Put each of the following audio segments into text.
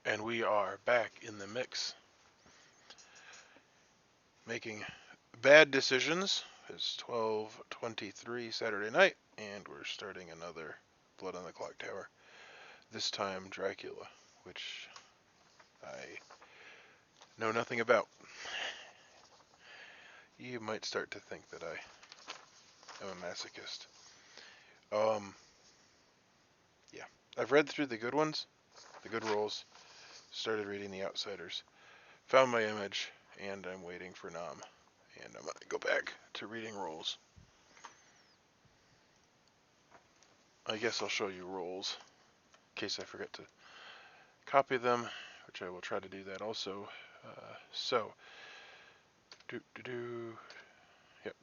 And we are back in the mix, making bad decisions. It's 12:23 Saturday night, and we're starting another Blood on the Clocktower. This time Dracula, which I know nothing about. You might start to think that I am a masochist. Yeah. I've read through the good ones, the good rolls, started reading the outsiders, found my image, and I'm waiting for Nam. And I'm going to go back to reading rolls. I guess I'll show you rolls in case I forget to copy them, which I will try to do that also. So, yep,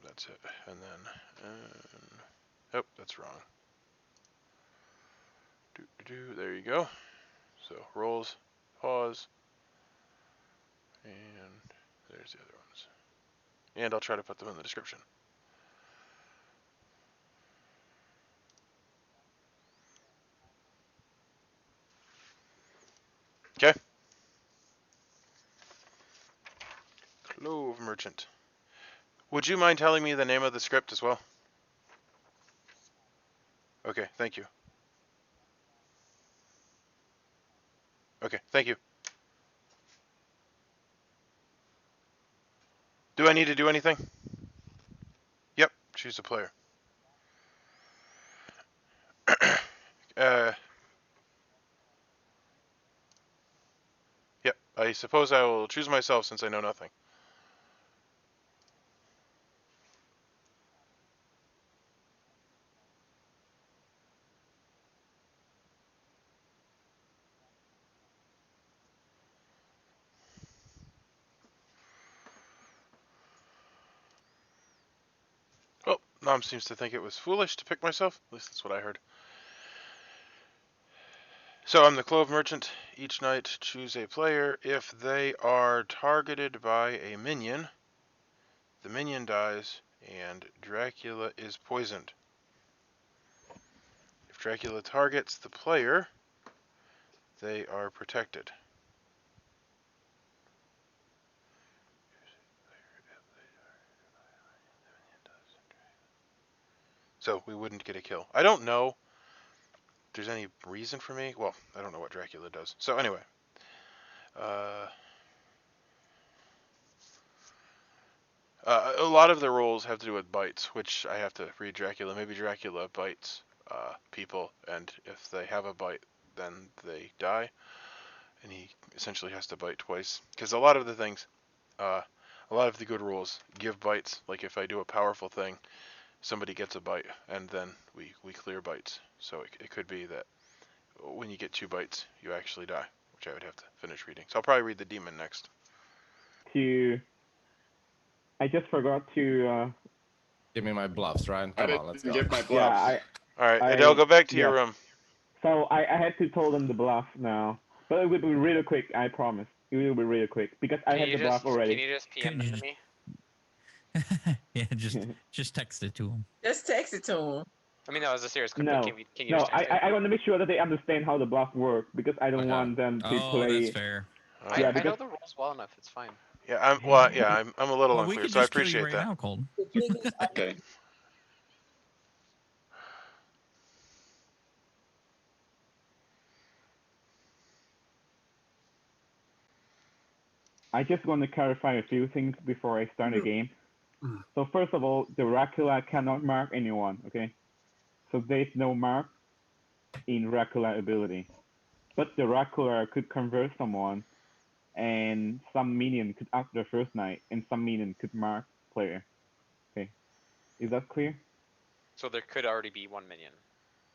that's it. And then, oh, that's wrong. There you go. So rolls, pause, and there's the other ones. And I'll try to put them in the description. Okay. Clove Merchant. Would you mind telling me the name of the script as well? Okay, thank you. Okay, thank you. Do I need to do anything? Yep, choose a player. Yep, I suppose I will choose myself since I know nothing. Well, Nom seems to think it was foolish to pick myself. At least that's what I heard. So I'm the Clove Merchant. Each night, choose a player. If they are targeted by a minion, the minion dies, and Dracula is poisoned. If Dracula targets the player, they are protected. So we wouldn't get a kill. I don't know if there's any reason for me. Well, I don't know what Dracula does. So anyway. A lot of the rules have to do with bites, which I have to read Dracula. Maybe Dracula bites people, and if they have a bite, then they die, and he essentially has to bite twice. Because a lot of the things, a lot of the good rules give bites. Like if I do a powerful thing, somebody gets a bite, and then we clear bites. So it could be that when you get 2 bites, you actually die, which I would have to finish reading. So I'll probably read the demon next. I just forgot to. Give me my bluffs, Ryan. I Come on, let's didn't go. get my Yeah, gloves. All right, Adele, go back to your yeah. room. So I had to tell them the bluff now, but it will be really quick. I promise. It will be really quick because I have the bluff already. Can you just PM them to me? Yeah, just text it to him. Just text it to him. I mean, that was a serious question. No, Can you no. just text it? I want to make sure that they understand how the bluff works because I don't Okay. want them to Oh, play. that's fair. Yeah, I know because the rules well enough. It's fine. Yeah, I'm a little Well, we unclear, could so I just kill you appreciate right that. now, Cold. The thing is, Okay. I just want to clarify a few things before I start the game. So first of all, the Dracula cannot mark anyone. Okay, so there's no mark in Dracula ability, but the Dracula could convert someone, and some minion could act the first night, and some minion could mark player. Okay, is that clear? So there could already be 1 minion.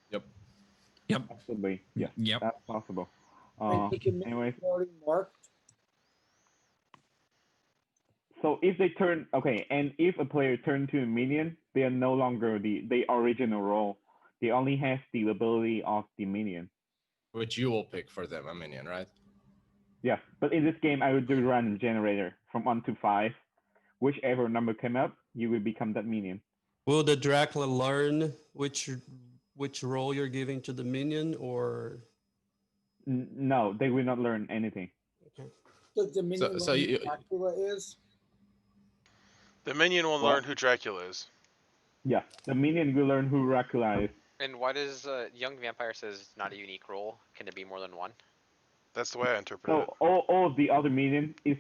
Yep. Yep. Absolutely, yes. Yep. That's possible. and they can Anyways, already marked. so if they turn okay, and if a player turn to a minion, they are no longer the original role. They only have the ability of the minion. Which you will pick for them, a minion, right? Yes, but in this game, I would do random generator from 1 to 5. Whichever number came up, you will become that minion. Will the Dracula learn which role you're giving to the minion, or No, they will not learn anything. Does the minion so learn you- who Dracula is? The minion will What? learn who Dracula is. Yeah, the minion will learn who Dracula is. And why does young vampire says it's not a unique role? Can there be more than one? That's the way I interpreted So all of the other minions is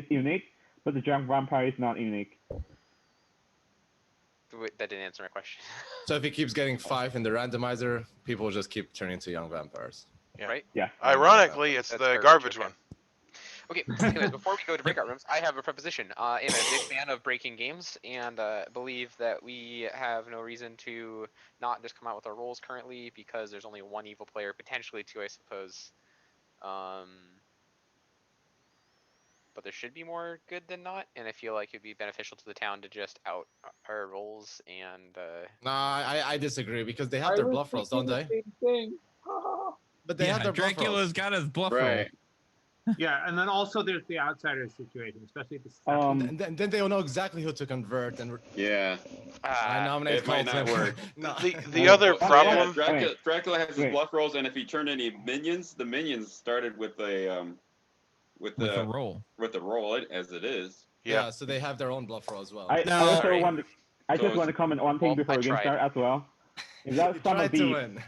unique, but the young vampire is not unique. That didn't answer my question. So if he keeps getting 5 in the randomizer, people will just keep turning into young vampires. Yeah. Right? Yeah. it. Ironically, it's That's the garbage, garbage okay. one. Okay, anyways, before we go to breakout rooms, I have a proposition. I'm a big fan of breaking games and believe that we have no reason to not just come out with our roles currently because there's only one evil player, potentially two, I suppose. But there should be more good than not, and I feel like it'd be beneficial to the town to just out our roles and Nah, I disagree because they have I their was bluff rolls, don't thinking they? the same thing. Ah. But they have their bluff Dracula's rolls. got his bluff roll. Right. Yeah, and then also there's the outsider situation, especially if it's And then they'll know exactly who to convert, and yeah, I nominate it might not Colton. work. No. The other Well, problem. yeah, Dracula has his Wait. bluff rolls, and if he turned any minions, the minions started with a with With a the roll. roll as it is. Yeah. Yeah, so they have their own bluff roll as well. I No, also sorry. want. I So just it's- want to comment one thing Well, before I we can tried. start as well. Is that You tried to win.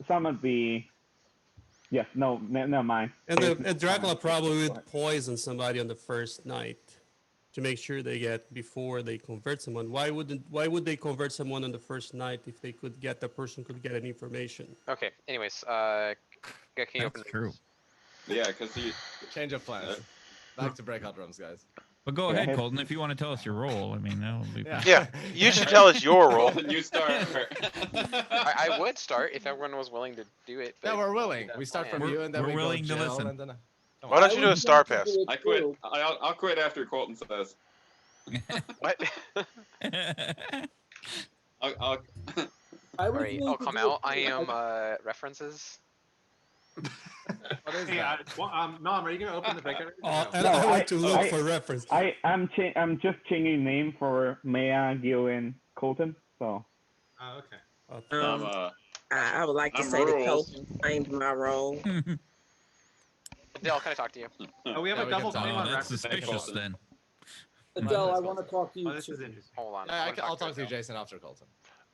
some of the. Yes. No. Never mind. And Dracula probably would poison somebody on the first night to make sure they get before they convert someone. Why would they convert someone on the first night if they could get the person could get any information? Okay. Anyways, can you open That's true. Yeah, because he. Change of plans. Back to breakout rooms, guys. But go Yeah, ahead, hit- Colton, if you want to tell us your role. I mean, that'll be fine. Yeah. You should tell us your role. Colton, you start. I would start if everyone was willing to do it. Yeah, but we're willing. that's We start plan. from you, and then we're we willing go to Jill, listen. and then. Why don't you do a star willing to pass? do it I quit. too. I'll quit after Colton says. What? I'll I was Alright, willing I'll to come do it out. I too. am references. What is Hey, that? Nom, are you gonna open the breakout room? And No, I I- want to look I- for reference. I'm just changing name for Maya, Gil, and Colton. So. Oh, okay. I would like to I'm say that rules. Colton claimed my role. Adele, can I talk to you? Oh, we have Yeah, a we can double talk. claim Oh, on that's reference. suspicious then. Adele, I that's want to talk to you Oh, this too. is interesting. Hold on. Yeah, I wanna I'll talk to you, Adele. Jason, after Colton.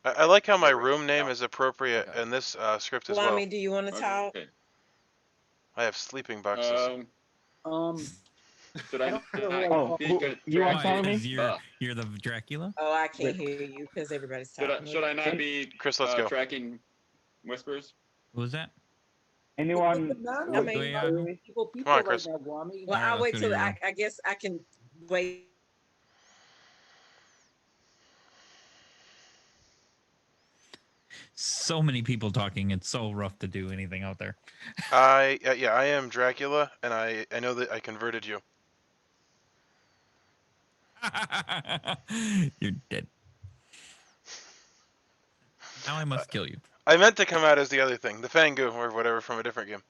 I like how my Yeah, room name no. is appropriate Okay. in this script as Well, well. I mean, do you want to talk? Okay. I have sleeping boxes. Should I? Oh, you want to Why? follow me? 'Cause you're the Dracula? Oh, I can't hear you because everybody's talking. Should I not be Chris, let's go. tracking whispers? Who was that? Anyone? I mean, Guiana? people Come on, right Chris. now, Guami. Alright, Well, I'll let's wait go to till your I room. guess I can wait. So many people talking. It's so rough to do anything out there. I am Dracula, and I know that I converted you. You're dead. Now I must kill you. I meant to come out as the other thing, the Fangu or whatever from a different game.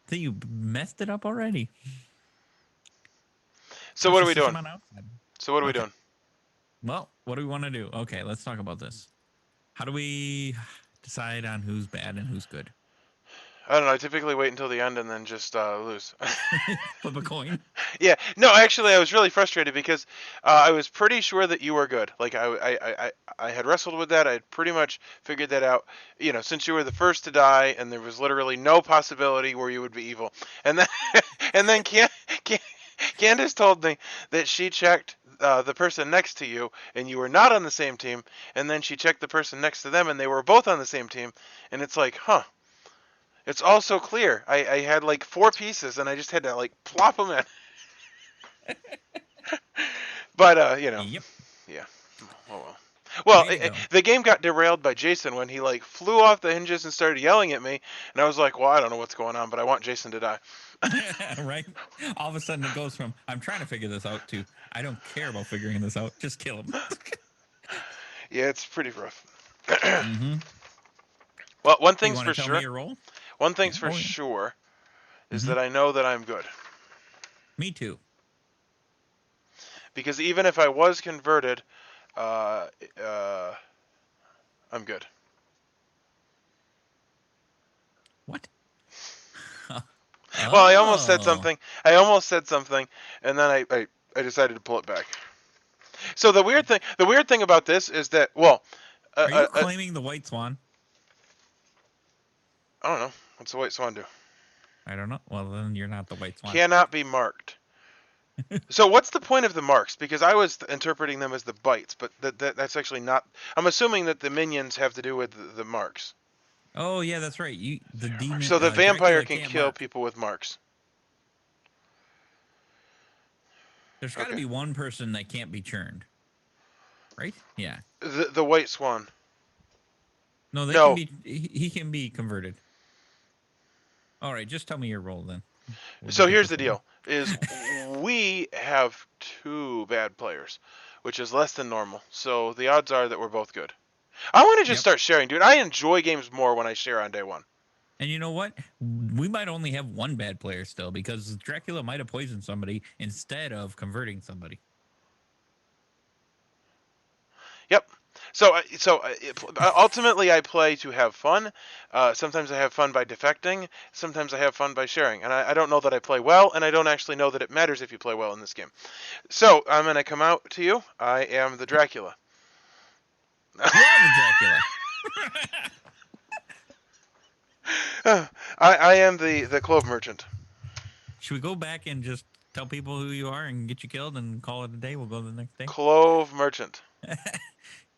So you messed it up already. So what are we Just doing? come on outside. So what are we Okay. doing? Well, what do we want to do? Okay, let's talk about this. How do we decide on who's bad and who's good? I don't know. I typically wait until the end and then just lose. Flip a coin. Yeah. No, actually, I was really frustrated because I was pretty sure that you were good. Like I had wrestled with that. I had pretty much figured that out. You know, since you were the first to die, and there was literally no possibility where you would be evil. And then and then Candace told me that she checked the person next to you, and you were not on the same team. And then she checked the person next to them, and they were both on the same team. And it's like, huh. It's all so clear. I had like 4 pieces, and I just had to like plop them in. But you know, Yep. yeah. Oh well. Well, Way to go. the game got derailed by Jason when he like flew off the hinges and started yelling at me, and I was like, well, I don't know what's going on, but I want Jason to die. Right? All of a sudden it goes from I'm trying to figure this out to I don't care about figuring this out. Just kill him. Yeah, it's pretty rough. Mm-hmm. Well, one You thing's want for to tell sure. me your role? One thing's Yeah. for Oh, yeah. sure is Mhm. that I know that I'm good. Me too. Because even if I was converted, I'm good. What? Well, I almost said Oh. something. And then I decided to pull it back. So the weird thing about this is that, well, Are you claiming the white swan? I don't know. What's the white swan do? I don't know. Well, then you're not the white swan. Cannot be marked. So what's the point of the marks? Because I was interpreting them as the bites, but that's actually not. I'm assuming that the minions have to do with the marks. Oh yeah, that's right. The demon. So the vampire Dracula can can't kill mark. people with marks. There's got to Okay. be one person that can't be churned, right? Yeah. The white swan. No, they No. can be. He can be converted. All right, just tell me your role then. So get here's this the over. deal: is we have 2 bad players, which is less than normal. So the odds are that we're both good. I want to just start sharing, dude. I enjoy games more when I share on day 1. And you know what? We might only have 1 bad player still because Dracula might have poisoned somebody instead of converting somebody. Yep. So ultimately, I play to have fun. Sometimes I have fun by defecting. Sometimes I have fun by sharing. And I don't know that I play well, and I don't actually know that it matters if you play well in this game. So I'm going to come out to you. I am the Dracula. You are the Dracula. I am the Clove merchant. Should we go back and just tell people who you are and get you killed and call it a day? We'll go the next day. Clove merchant.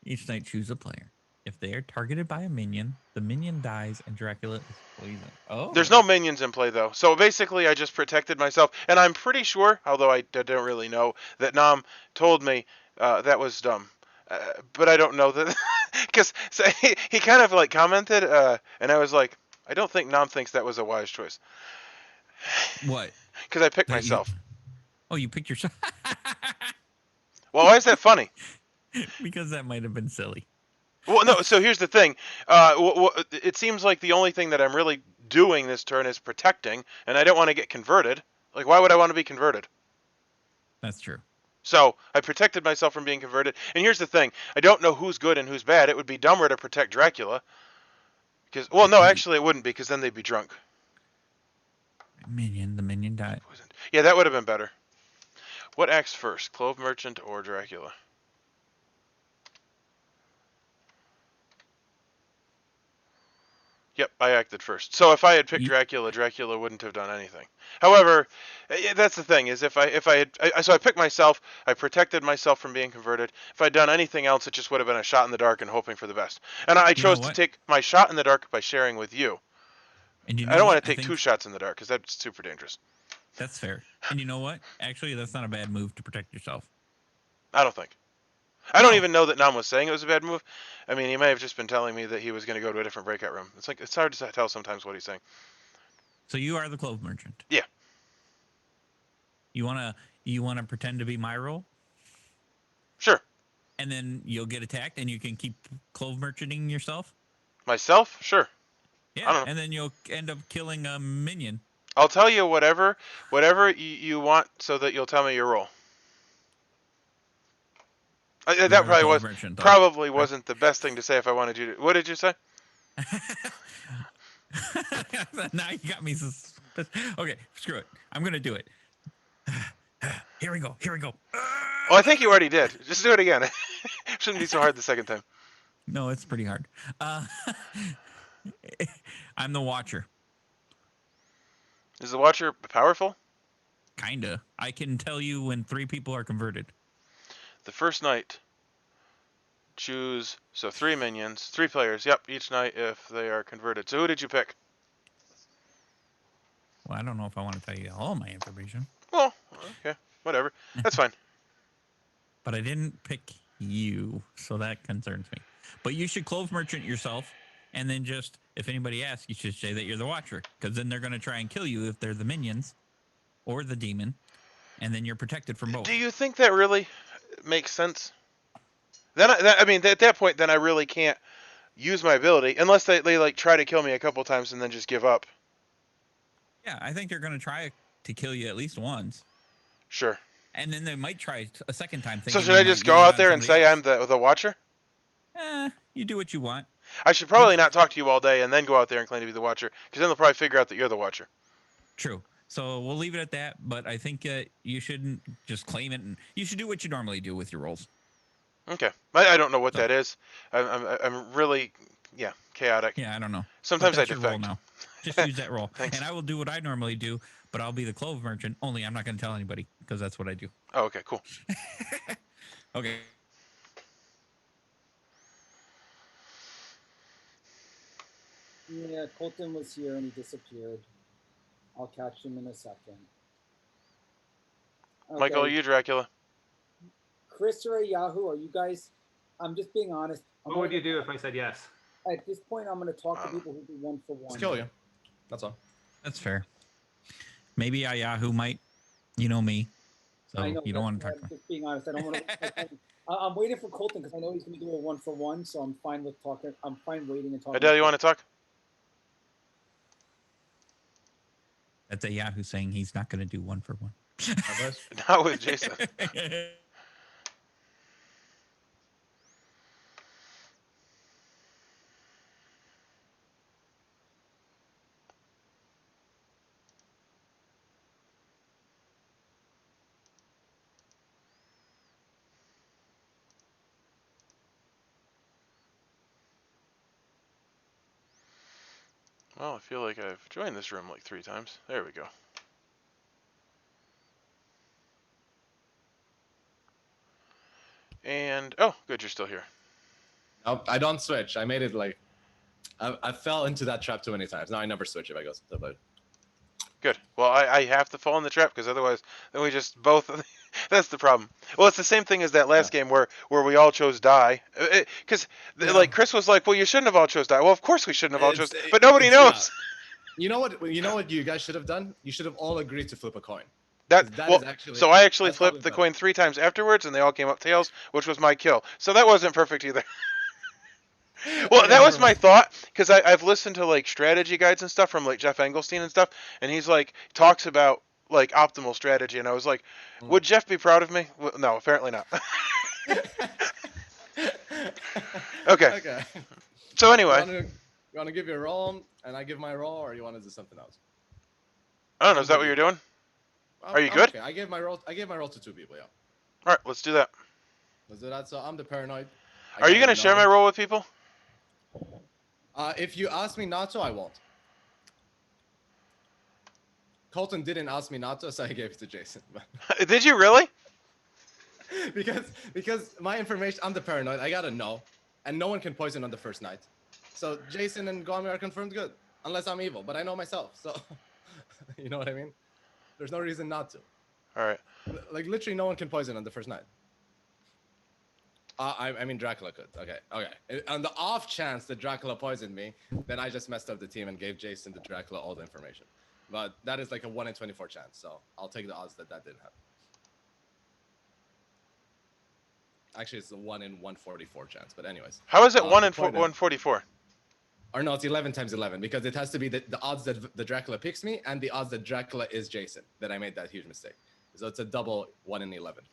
Each night, choose a player. If they are targeted by a minion, the minion dies and Dracula is poisoned. Oh. There's no minions in play, though. So basically, I just protected myself. And I'm pretty sure, although I don't really know, that Nam told me that was dumb. But I don't know that. Because so he kind of like commented, and I was like, I don't think Nam thinks that was a wise choice. What? Because I picked myself. You picked yourself. Well, why is that funny? Because that might have been silly. Well, no. So here's the thing. It seems like the only thing that I'm really doing this turn is protecting, and I don't want to get converted. Like, why would I want to be converted? That's true. So I protected myself from being converted. And here's the thing: I don't know who's good and who's bad. It would be dumber to protect Dracula. Because, well, no, actually, it wouldn't, because then they'd be drunk. The minion died. Yeah, that would have been better. What acts first, Clove Merchant or Dracula? Yep, I acted first. So if I had picked Dracula, Dracula wouldn't have done anything. However, that's the thing, is so I picked myself, I protected myself from being converted. If I'd done anything else, it just would have been a shot in the dark and hoping for the best. And I chose to take my shot in the dark by sharing with you. And I don't want to take 2 shots in the dark, because that's super dangerous. That's fair. And you know what? Actually, that's not a bad move to protect yourself. I don't think. I don't even know that Nam was saying it was a bad move. I mean, he may have just been telling me that he was going to go to a different breakout room. It's hard to tell sometimes what he's saying. So you are the Clove Merchant. Yeah. You wanna pretend to be my role? Sure. And then you'll get attacked, and you can keep Clove Merchanting yourself. Myself? Sure. Yeah. And then you'll end up killing a minion. I'll tell you whatever you want, so that you'll tell me your role. That probably wasn't the best thing to say if I wanted you to. What did you say? Now you got me suspicious. Okay, screw it. I'm gonna do it. Here we go. Oh, I think you already did. Just do it again. Shouldn't be so hard the second time. No, it's pretty hard. I'm the Watcher. Is the Watcher powerful? Kinda. I can tell you when 3 people are converted. The first night, choose 3 minions, 3 players. Yep, each night if they are converted. So who did you pick? Well, I don't know if I want to tell you all my information. Well, okay, whatever. That's fine. But I didn't pick you, so that concerns me. But you should Clove Merchant yourself, and then just, if anybody asks, you should say that you're the Watcher, because then they're going to try and kill you if they're the minions or the demon, and then you're protected from both. Do you think that really makes sense? I mean, at that point, then I really can't use my ability unless they like try to kill me a couple times and then just give up. Yeah, I think they're going to try to kill you at least once. Sure. And then they might try a second time. So should I just go out there and say I'm the Watcher? You do what you want. I should probably not talk to you all day and then go out there and claim to be the Watcher, because then they'll probably figure out that you're the Watcher. True. So we'll leave it at that. But I think you shouldn't just claim it, and you should do what you normally do with your rolls. Okay. I don't know what So- that is. I'm really chaotic. Yeah, I don't know. Sometimes I That's your roll defect. now. Just use that roll, Thanks. and I will do what I normally do. But I'll be the Clove merchant. Only I'm not going to tell anybody because that's what I do. Oh, okay, cool. Okay. Yeah, Colton was here and he disappeared. I'll catch him in a second. Michael, are you Dracula? Chris or Yahoo, are you guys? I'm just being honest. What would you do if I said yes? At this point, I'm going to talk to people who do 1 for 1. Just kill you. That's all. That's fair. Maybe Yahoo might. You know me. So I know, you don't want to talk I'm to me. just being honest. I don't want to. I'm waiting for Colton because I know he's going to do a 1 for 1. So I'm fine with talking. I'm fine waiting and talking. Adele, you want to talk? That's a Yahoo saying he's not going to do 1 for 1. Not with Jason. Well, I feel like I've joined this room like 3 times. There we go. And, oh, good, you're still here. Nope, I don't switch. I made it like... I fell into that trap too many times. Now I never switch if I go to the vote. Good. Well, I have to fall in the trap because otherwise, then we just both... That's the problem. Well, it's the same thing as that last game where we all chose die. Because, like, Chris was like, well, you shouldn't have all chose die. Well, of course we shouldn't have all chose... But nobody knows. You know what you guys should have done? You should have all agreed to flip a coin. That Well, is actually, so I actually that's probably flipped the better. coin 3 times afterwards, and they all came up tails, which was my kill. So that wasn't perfect either. Well, that was my thought, because I've listened to like strategy guides and stuff from like Jeff Engelstein and stuff, and he's like talks about like optimal strategy, and I was like, would Jeff be proud of me? Well, no, apparently not. Okay. So anyway, You want to give your roll, and I give my roll, or you want to do something else? I don't know. Is that what you're doing? Are you good? Okay. I gave my roll to 2 people. Yeah. All right, let's do that. Let's do that. So I'm the paranoid. Are you gonna share my roll with people? If you ask me not to, I won't. Colton didn't ask me not to, so I gave it to Jason. Did you really? because my information, I'm the paranoid. I gotta know, and no one can poison on the first night. So Jason and Gomi are confirmed good, unless I'm evil. But I know myself, so you know what I mean. There's no reason not to. All right. Like literally, no one can poison on the first night. I mean, Dracula could. Okay. On the off chance that Dracula poisoned me, then I just messed up the team and gave Jason the Dracula all the information. But that is like a 1 in 24 chance, so I'll take the odds that didn't happen. Actually, it's a 1 in 144 chance. But anyways. How is it 1 in 144? Or no, it's 11 times 11 because it has to be the odds that the Dracula picks me and the odds that Dracula is Jason that I made that huge mistake. So it's a double 1 in 11.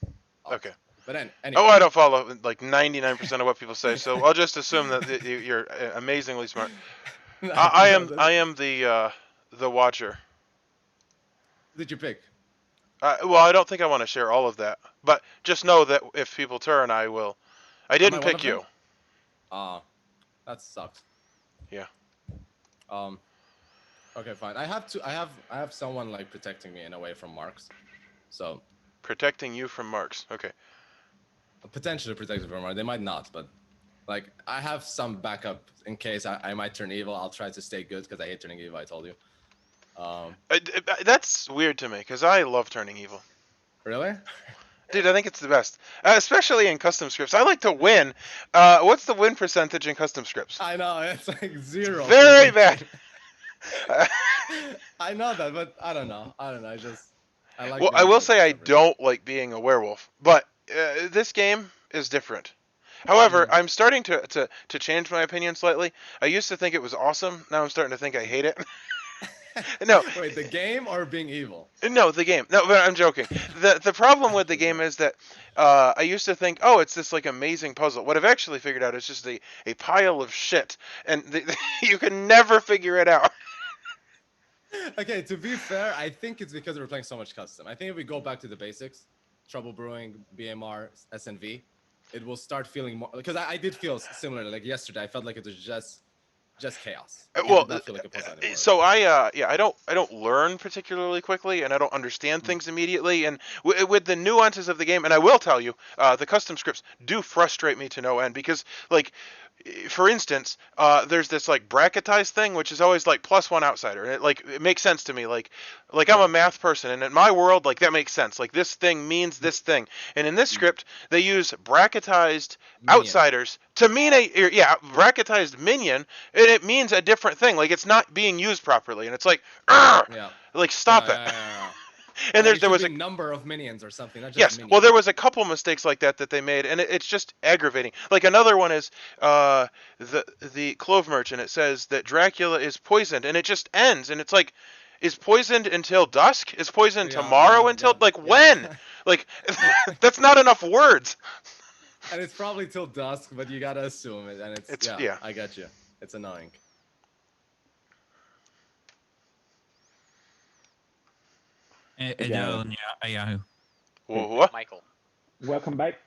Odds. Okay. But anyway. Oh, I don't follow like 99% of what people say, so I'll just assume that you're amazingly smart. I am the watcher. Did you pick? Well, I don't think I want to share all of that, but just know that if people turn, I will. I didn't pick you. That sucks. Yeah. Okay, fine. I have someone like protecting me in a way from marks, so. Protecting you from marks. Okay. Potentially protected from marks. They might not, but like I have some backup in case I might turn evil. I'll try to stay good because I hate turning evil. I told you. That's weird to me because I love turning evil. Really? Dude, I think it's the best, especially in custom scripts. I like to win. What's the win percentage in custom scripts? I know it's like 0. Very bad. I know that, but I don't know. I like. Well, I will say I don't like being a werewolf, but this game is different. However, I'm starting to change my opinion slightly. I used to think it was awesome. Now I'm starting to think I hate it. No. Wait, the game or being evil? No, the game. No, but I'm joking. The problem with the game is that I used to think, oh, it's this like amazing puzzle. What I've actually figured out is just a pile of shit, and you can never figure it out. Okay, to be fair, I think it's because we're playing so much custom. I think if we go back to the basics, Trouble Brewing, BMR, SNV, it will start feeling more. Because I did feel similar. Like yesterday, I felt like it was just chaos. Like, it Well, did not feel like a puzzle anymore. so I don't learn particularly quickly, and I don't understand things immediately, and with the nuances of the game, and I will tell you, the custom scripts do frustrate me to no end because, like, for instance, there's this like bracketized thing, which is always like +1 outsider, and it makes sense to me. Like I'm a math person, and in my world, like that makes sense. Like this thing means this thing, and in this script, they use bracketized Minion. outsiders to mean bracketized minion, and it means a different thing. Like it's not being used properly, and it's like, Yeah. like stop it. And Like, there was a number of minions or something, not just yes. minions. Well, there was a couple mistakes like that they made, and it's just aggravating. Like another one is the Clove merchant. It says that Dracula is poisoned, and it just ends, and it's like, is poisoned until dusk? Is poisoned tomorrow until when? Like that's not enough words. And it's probably till dusk, but you gotta assume it, and it's yeah. I got you. It's annoying. Adele and Yahoo. What? Michael. Welcome back.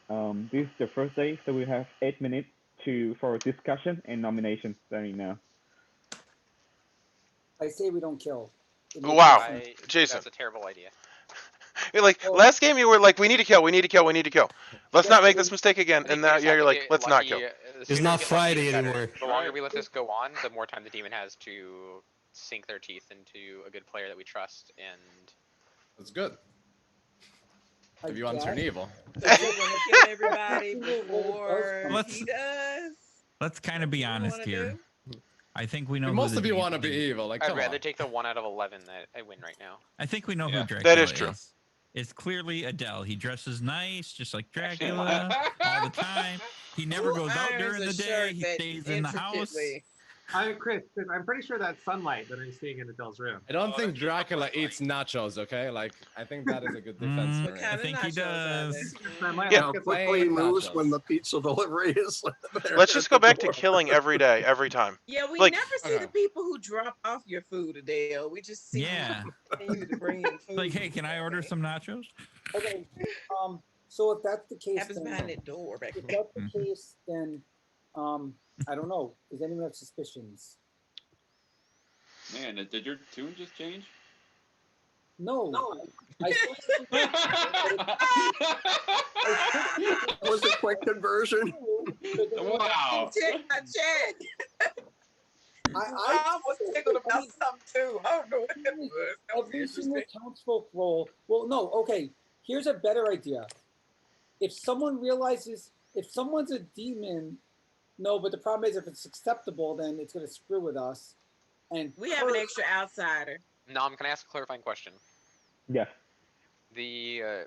This is the first day, so we have 8 minutes for discussion and nomination starting now. I say we don't kill. Wow, Jason. That's a terrible idea. Like last game, you were like, we need to kill, we need to kill, we need to kill. Let's not make this mistake again. And now you're like, let's not kill. It's not Friday anymore. The longer we let this go on, the more time the demon has to sink their teeth into a good player that we trust, and that's good. If you want to turn evil. So you want to kill everybody before he does? Let's kind of be honest here. I think we know. Most of you want to be evil. Like, I'd rather take the 1 out of 11 that I win right now. I think we know who Dracula is. That is true. It's clearly Adele. He dresses nice, just like Dracula, all the time. He never goes out during the day. He stays in the house. Chris, I'm pretty sure that's sunlight that I'm seeing in Adele's room. I don't think Dracula eats nachos, okay? Like, I think that is a good defense for him. I think he does. How quickly he moves when the pizza delivery is there. Let's just go back to killing every day, every time. Yeah, we like, never see the people who drop off your food, Adele. We just see you to bring in food. Like, hey, can I order some nachos? Okay. So if that's the case, happens behind that door back if that's the case, then I don't know. Does anyone have suspicions? Man, did your tune just change? No. Was it quick conversion? Wow. Check my chat. I was tickled about something too. I don't know what that was. Every single townsfolk role. Well, no. Okay. Here's a better idea. If someone realizes, if someone's a demon, no, but the problem is if it's acceptable, then it's going to screw with us. And we have an extra outsider. Nom, can I ask a clarifying question? Yes. The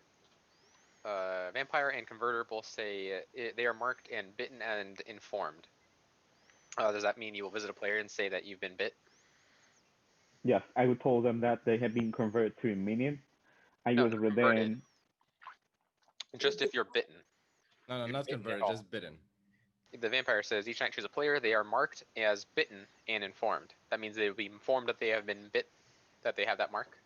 vampire and converter both say they are marked and bitten and informed. Does that mean you will visit a player and say that you've been bit? Yes, I would told them that they have been converted to a minion. I was then. Just if you're bitten. No, not converted, just bitten. The vampire says each night choose a player. They are marked as bitten and informed. That means they will be informed that they have been bit, that they have that mark.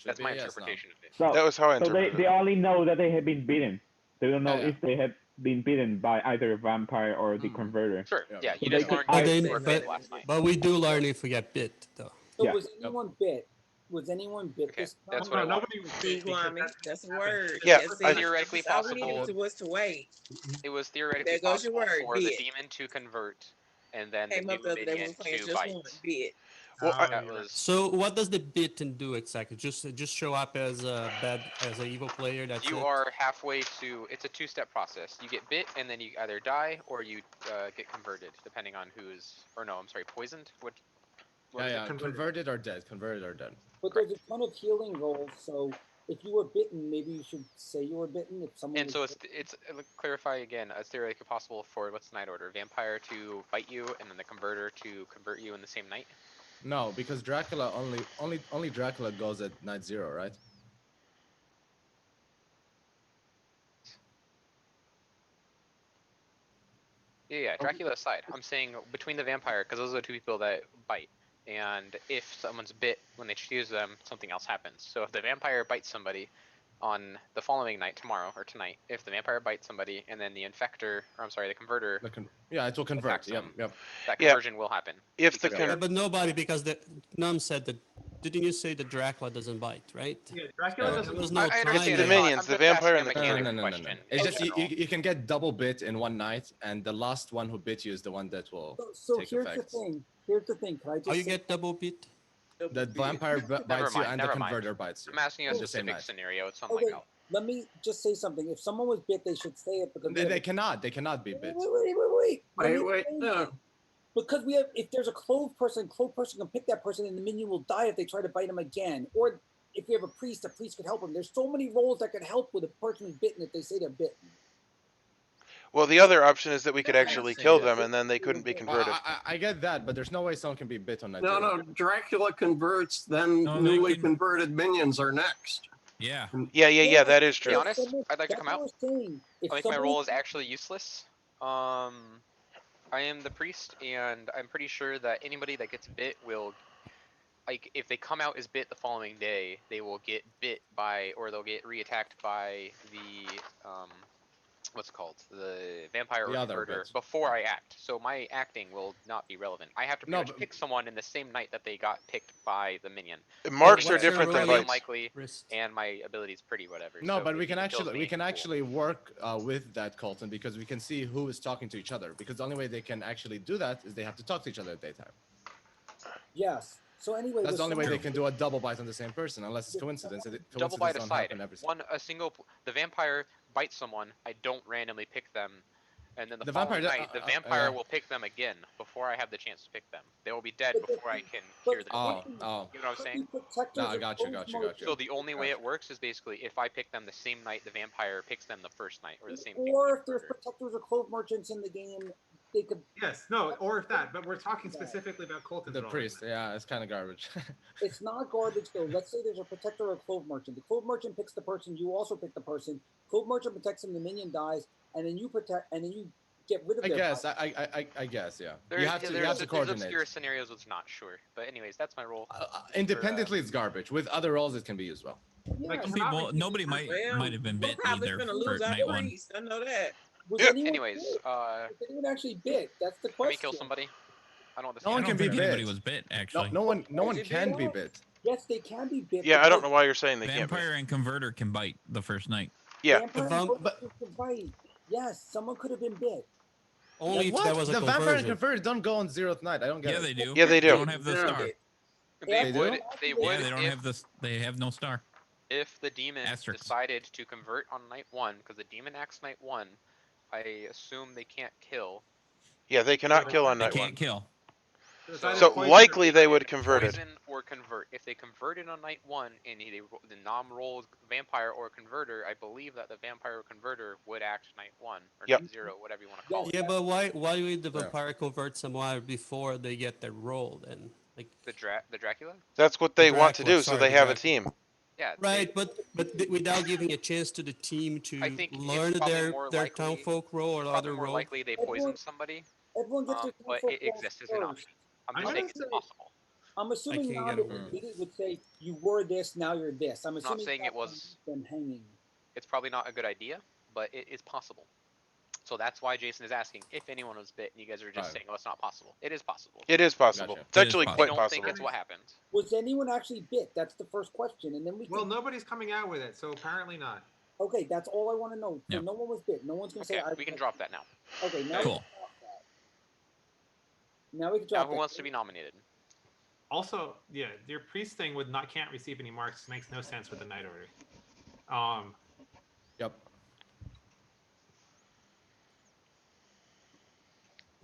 That's my interpretation of it. So, that was how I interpreted it. They only know that they have been bitten. They don't know if they have been bitten by either a vampire or the converter. Sure, yeah. You so just learned you were bit last night. But we do learn if we get bit, though. So was anyone bit? Was anyone bit this time? That's what I want. That's a word. Yeah, theoretically possible. All we needed was to wait. It was theoretically there goes your possible word, for the bit. demon to convert, and then Came the up the other day when minion we playing to just bite. one bit. Well, so what does the bitten do exactly? Just show up as a an evil player. That's you are halfway to. It's a 2-step process. You get bit, and then you either die or you get converted, depending on who's. Or no, I'm sorry, poisoned. What yeah, converted or dead. Converted or dead. But there's a ton of healing rolls, so if you were bitten, maybe you should say you were bitten. If someone and so it's clarify again. It's theoretically possible for what's the night order? Vampire to bite you, and then the converter to convert you in the same night. No, because Dracula only Dracula goes at night 0, right? Yeah, Dracula aside, I'm saying between the vampire, because those are the two people that bite. And if someone's bit when they choose them, something else happens. So if the vampire bites somebody on the following night, tomorrow or tonight, if the vampire bites somebody and then the infector, or I'm sorry, the converter, yeah, it will convert. Yep, yep. that conversion will happen. If the because but nobody, because the Num said that. Didn't you say the Dracula doesn't bite, right? Yeah, Dracula There doesn't. was no I time. understand the it's minions, I'm the just vampire asking and a the mechanical No. question. It's in just general. you can get double bit in one night, and the last one who bit you is the one that will So take here's effect. the thing. Here's the thing. Can I just How you say get double beat? The vampire bites you and the never mind. converter bites you. I'm asking a at the same specific night. scenario. It's something Okay, like let me just say something. If someone was bit, they should say it because They cannot be bit. Wait. Let me Wait, explain no. something. Because we have, if there's a clove person can pick that person, and the minion will die if they try to bite him again. Or if you have a priest could help him. There's so many roles that could help with a person who's bitten if they say they're bitten. Well, the other option is that we could actually kill them and then they couldn't be converted. I get that, but there's no way someone can be bit on that. No, Dracula converts, then No, they newly can- converted minions are next. Yeah. Yeah, that is To be true. honest, I'd like to come out. I think my role is actually useless. I am the priest, and I'm pretty sure that anybody that gets bit will, like, if they come out as bit the following day, they will get bit by, or they'll get re-attacked by the, what's it called? The vampire The or other converter bits. before I act. So my acting will not be relevant. I have to pretty much pick someone in the same night that they got picked by the minion. Marks are what's your different than role? bites. Unlikely, Wrist. and my ability is pretty whatever. No, so but if we can he kills me, actually work with that Colton because we can see who is talking to each other. Because the only way they can actually do that is they have to talk to each other at daytime. Yes. So anyway, That's with the only way they someone- can do a double bite on the same person, unless it's coincidence. double bite Coincidence don't aside, happen every single. the vampire bites someone. I don't randomly pick them, and then the The following vampire- night, the vampire will pick them again before I have the chance to pick them. They will be dead But the- before I can but cure the Oh, disease. oh. You know what I'm saying? No, I got you. So the only way it works is basically if I pick them the same night the vampire picks them the first night, or the same. Or if there's protectors or clove merchants in the game, they could. Yes, no, or if that, but we're talking specifically about Colton's The role. priest, yeah, it's kind of garbage. It's not garbage though. Let's say there's a protector or a clove merchant. The clove merchant picks the person. You also pick the person. Clove merchant protects him. The minion dies, and then you protect, and then you get rid of. I their guess, body. I guess, yeah. There's, You have to there's coordinate. obscure scenarios it's not sure, but anyways, that's my role. Independently, it's garbage. With other roles, it can be used well. Like, Some people, nobody might have been bit either for night one. I know that. Was anyone Anyways, bit? Was anyone actually bit? That's the Can question. we kill somebody? I don't want to. No one I can don't be think anybody bit. was bit, actually. No one can be bit. Yes, they can be bit. Yeah, I don't because know why you're saying they can't be. Vampire and converter can bite the first night. Yeah. Vampire and merchants could bite. Yes, someone could have been bit. Only if there was a The vampire and conversion. converter don't go on 0th night. I don't get Yeah, it. they do. Yeah, they do. They don't have the Yeah. star. They do? would. They would. Yeah, they don't if, have this. They have no star. If the demon Asterisks. decided to convert on night one, because the demon acts night one, I assume they can't kill. Yeah, they cannot kill on They night one. can't kill. So likely they would convert it. Poison or convert. If they converted on night one and the nom rolls vampire or converter, I believe that the vampire or converter would act night one or Yep. night 0, whatever you want to call it. Yeah, but why would the vampire convert someone before they get their role then? Like The Dracula? That's what they want to Dracula, do, so sorry, they the have a Dracula. team. Yeah. Right, but without giving a chance to the team to I think it's learn probably their more their likely- townfolk role or Probably other more role. likely they poisoned somebody. Everyone gets their But townfolk it roles exists as an first. option. I'm I'm just saying gonna it's possible. I'm assuming can't now get that over we did it would say you were this, now you're this. I'm not assuming saying it that's was- them hanging. It's probably not a good idea, but it is possible. So that's why Jason is asking if anyone was bit, and you guys are just Right. saying, "Oh, it's not possible." It is possible. It is possible. Gotcha. It's It is actually possible. quite I don't possible. think it's what happened. Was anyone actually bit? That's the first question, and then we. Well, can... nobody's coming out with it, so apparently not. Okay, that's all I want to know. So Yep. no one was bit. No one's gonna Okay, say. we can drop that now. Okay, now. Cool. Now we can Now, drop. who that. wants to be nominated? Also, yeah, your priest thing with can't receive any marks makes no sense with the night order. Yep.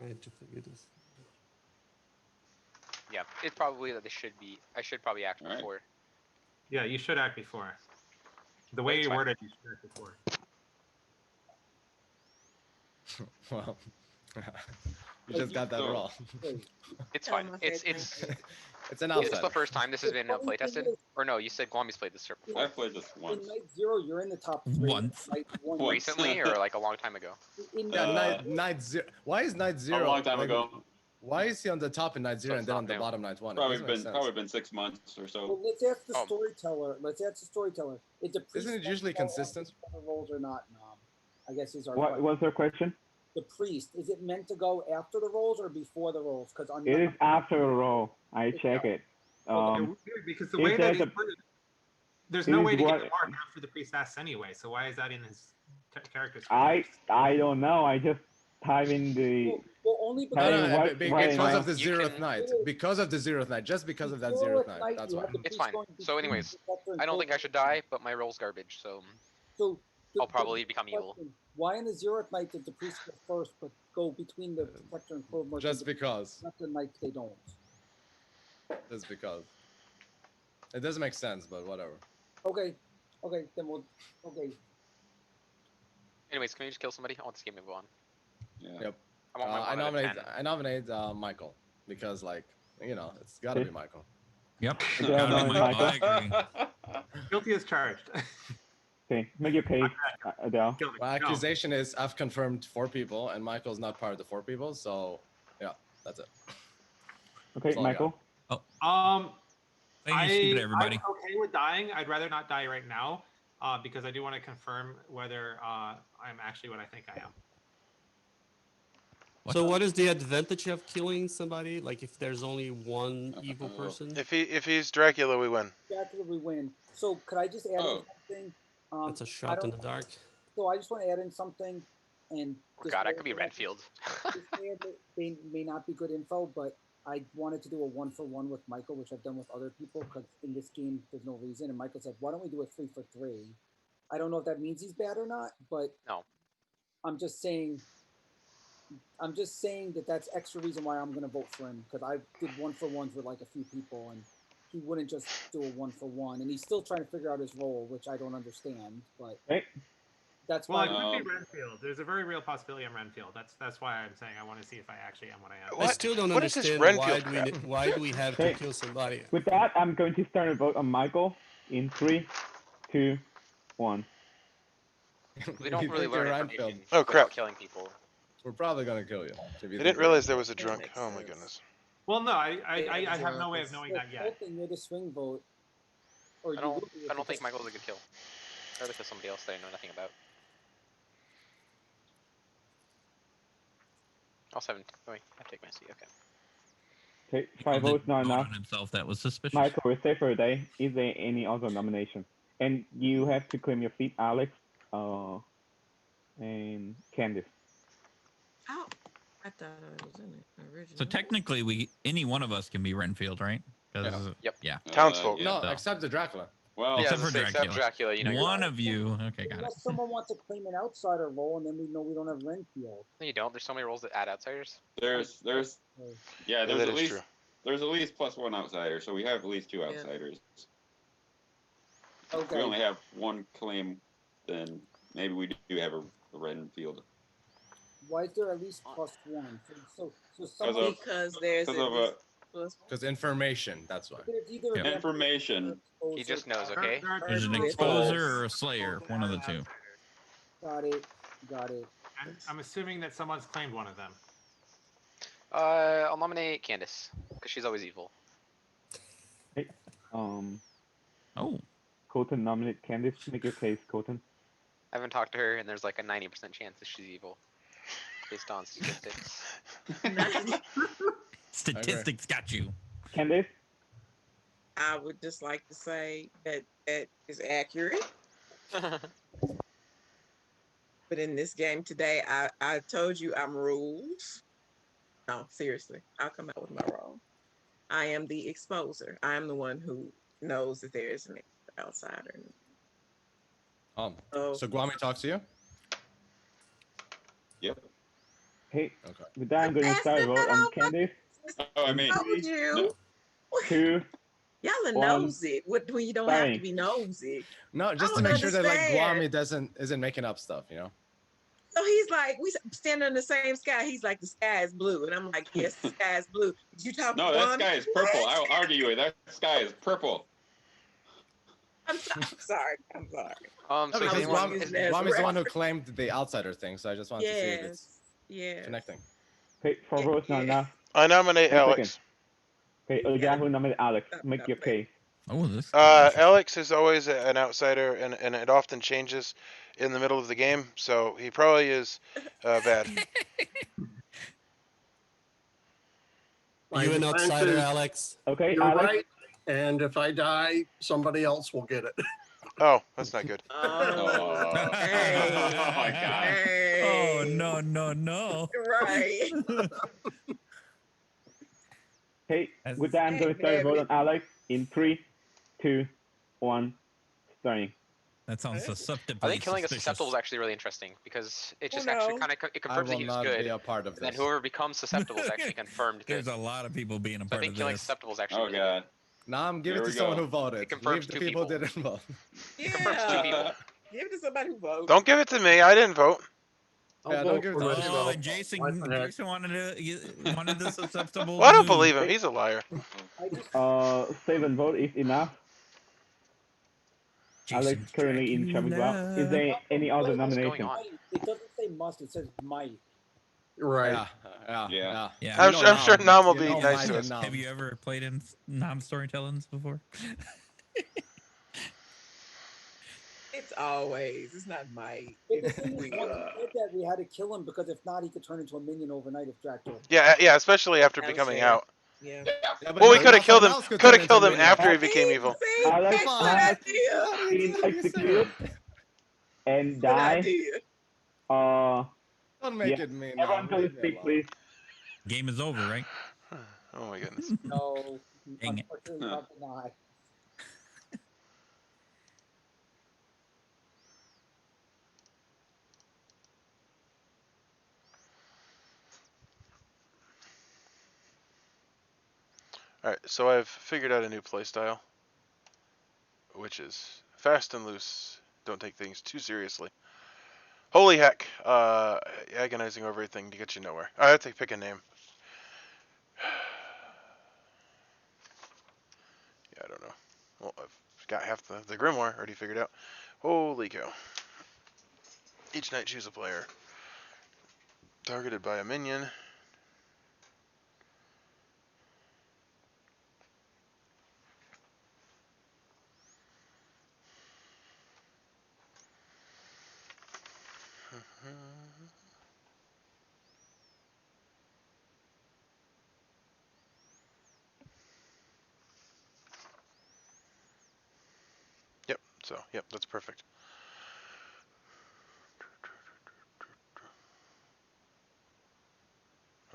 I had to figure this. Yeah, it's probably that they should be. I should probably act Alright. before. Yeah, you should act before. The way That's you fine. word it, you should act before. Well, You just got that wrong. It's fine. It's It's an Is this outside. the first time this has been play tested? Or no, you said Guami's played this server before. I've played this once. In night 0, you're in the top 3. Once. Night 1, Once. Recently or like a long time ago? In Yeah, night 0. Why is night 0? A long time like, ago. Why is he on the top in night 0 So and then on the new. bottom night 1? Probably been 6 months or Well, so. let's ask the storyteller. It's a Isn't it usually consistent? Rolls or not? I guess is our What question. was your question? The priest, is it meant to go after the rolls or before the rolls? Because It is after a roll. I check it. Because the if way that there's he a- put it, there's it no is way to what- get the mark after the priest asks anyway. So why is that in his character? I don't know. I just type in the. Well, only No, Hey, no, what- because what- of the You 0th can- night. Because of the 0th night. Just because of that 0th night. That's why. It's fine. So anyways, I don't think I should die, but my roll's garbage, so So I'll probably become evil. Why in the 0th night did the priest go first, but go between the protector and Clove merchant? Just because. Not the night they don't. Just because. It doesn't make sense, but whatever. Okay, then we'll. Okay. Anyways, can we just kill somebody? I want this game to go on. Yeah. Yep. I want my I 1 out of nominate. 10. I nominate Michael because, like, you know, it's got to be Michael. Yep. Yeah, Gotta be no, Michael, I agree. Guilty as charged. Okay, make your case, Adele. My accusation is I've confirmed 4 people, and Michael's not part of the 4 people. So, yeah, that's it. Okay, That's all I got. Michael. Thank you, stupid everybody. I'm okay with dying. I'd rather not die right now because I do want to confirm whether I'm actually what I think I am. So what is the advantage of killing somebody? Like if there's only one evil person? If he's Dracula, we win. Dracula, we win. So could I just add in something? That's a shot in the dark. So I just want to add in something, and Oh god, I could be Renfield. they may not be good info, but I wanted to do a 1-for-1 with Michael, which I've done with other people, because in this game there's no reason. And Michael said, "Why don't we do a 3-for-3?" I don't know if that means he's bad or not, but no. I'm just saying that that's extra reason why I'm going to vote for him, because I did 1-for-1s with like a few people, and he wouldn't just do a 1-for-1, and he's still trying to figure out his role, which I don't understand. But that's Well, why. it could be Renfield. There's a very real possibility I'm Renfield. That's why I'm saying I want to see if I actually am what I am. I still don't What is this understand Renfield why do we have to kill somebody? With that, I'm going to start a vote on Michael in 3, 2, 1. We don't really learn information Oh, crap. without killing people. We're probably gonna kill you. I didn't realize there was a drunk. Oh my goodness. Well, no, I have no way of knowing that yet. You're the swing vote. Or I don't think Michael's a good kill. I'd rather kill somebody else that I know nothing about. I'll 7. Wait, I take my seat. Okay. Okay, 5 votes not Vote enough. on himself. That was suspicious. Michael, we stay for a day. Is there any other nomination? And you have to claim your seat, Alex, and Candice. Oh, I thought I was in it originally. So technically, any one of us can be Renfield, right? 'Cause, Yep. Yeah. Townsfolk. No, So- except the Dracula. Well, Except for Except Dracula. Dracula, you know. you're One right. of you. Okay, got it. Unless someone wants to claim an outsider role, and then we know we don't have Renfield. No, you don't. There's so many roles that add outsiders. there's Yeah, there's that at is least true. there's at least +1 outsider, so we have at least 2 outsiders. If Okay. we only have 1 claim, then maybe we do have a Renfield. Why is there at least +1? So someone. of- Because there's Because of Because information. That's why. There's either Yep. information. He just knows, okay? There's an exposer or a slayer, one of the two. Got it. I'm assuming that someone's claimed one of them. I'll nominate Candace because she's always evil. Okay. Oh. Colton, nominate Candice. Make your case, Colton. I haven't talked to her, and there's like a 90% chance that she's evil, based on statistics. Statistics got you. Candice? I would just like to say that that is accurate. But in this game today, I told you I'm rules. No, seriously, I'll come out with my role. I am the exposer. I am the one who knows that there is an outsider. So Guami talks to you? Yep. Hey, Okay. with that, I'm going to start a vote on Candice. Oh, I mean, Told you. 2, Y'all are One. nosy. What when you don't have Sorry. to be nosy. No, just I to don't make sure that like understand. Guami isn't making up stuff, you know? So he's like, we stand in the same sky. He's like, the sky is blue. And I'm like, yes, the sky is blue. Did you talk No, to that Bonnie? sky is purple. I will argue with that sky is purple. I'm sorry. I'm sorry. So I because was anyone, using Rami's that as a the one who reference. claimed the outsider thing, so I just wanted to see if it's Yes. connecting. Okay, 4 votes not enough. I nominate 1 Alex. second. Okay, Yahoo nominate Alex. Make your case. Oh, this. Alex is always an outsider, and it often changes in the middle of the game, so he probably is bad. Are you an My defense outsider, is, Alex? Okay, You're Alex. right. And if I die, somebody else will get it. Oh, that's not good. Oh, hey, Oh my God. Oh, hey. no. Right. Okay, That's- with that, I'm going to start the vote on Alex in 3, 2, 1, starting. That sounds susceptibly I think killing a suspicious. susceptible is actually really interesting because it just Oh, actually no. kind of it I confirms that will he was not good, be a part of and then this. whoever becomes susceptible is actually confirmed good. There's a lot of people being a So I part think of killing this. susceptible is actually Oh really God. Nah, I'm giving Here it we to someone go. who voted. It confirms Leave the two people people. didn't vote. It confirms two people. Give it to somebody who votes. Don't give it to me. I didn't vote. Yeah, don't give it to Let's Jason. go. Oh, Jason What the heck? Jason wanted the susceptible. Well, I don't to lose. believe him. He's a liar. I just 7 vote is enough. Alex Jason's currently in Travis Block. Is Dracula. there any other What's going nomination? on? it doesn't say must, it says might. Right. Yeah. Yeah. I'm sure Nam will You be know nice might to and us. nom. Have you ever played in non-storytellings before? It's always. It's not might. But the It's thing is, we. once he did that, we had to kill him because if not, he could turn into a minion overnight if Dracula. Yeah, especially after That was becoming fair. out. Yeah. Yeah, but Well, we no, could now have killed someone him. else could Could turn have into a killed him minion. after he See, became evil. see, Alex excellent has idea. been executed and Good died. idea. Don't make Yeah. it mean. Everyone please speak, please. Game is over, right? Oh my goodness. No, Dang it. unfortunately, Huh. probably not. Alright, so I've figured out a new playstyle, which is fast and loose. Don't take things too seriously. Holy heck, agonizing over everything to get you nowhere. I have to pick a name. Yeah, I don't know. Well, I've got half the grimoire already figured out. Holy cow. Each night choose a player. Targeted by a minion. Yep, that's perfect.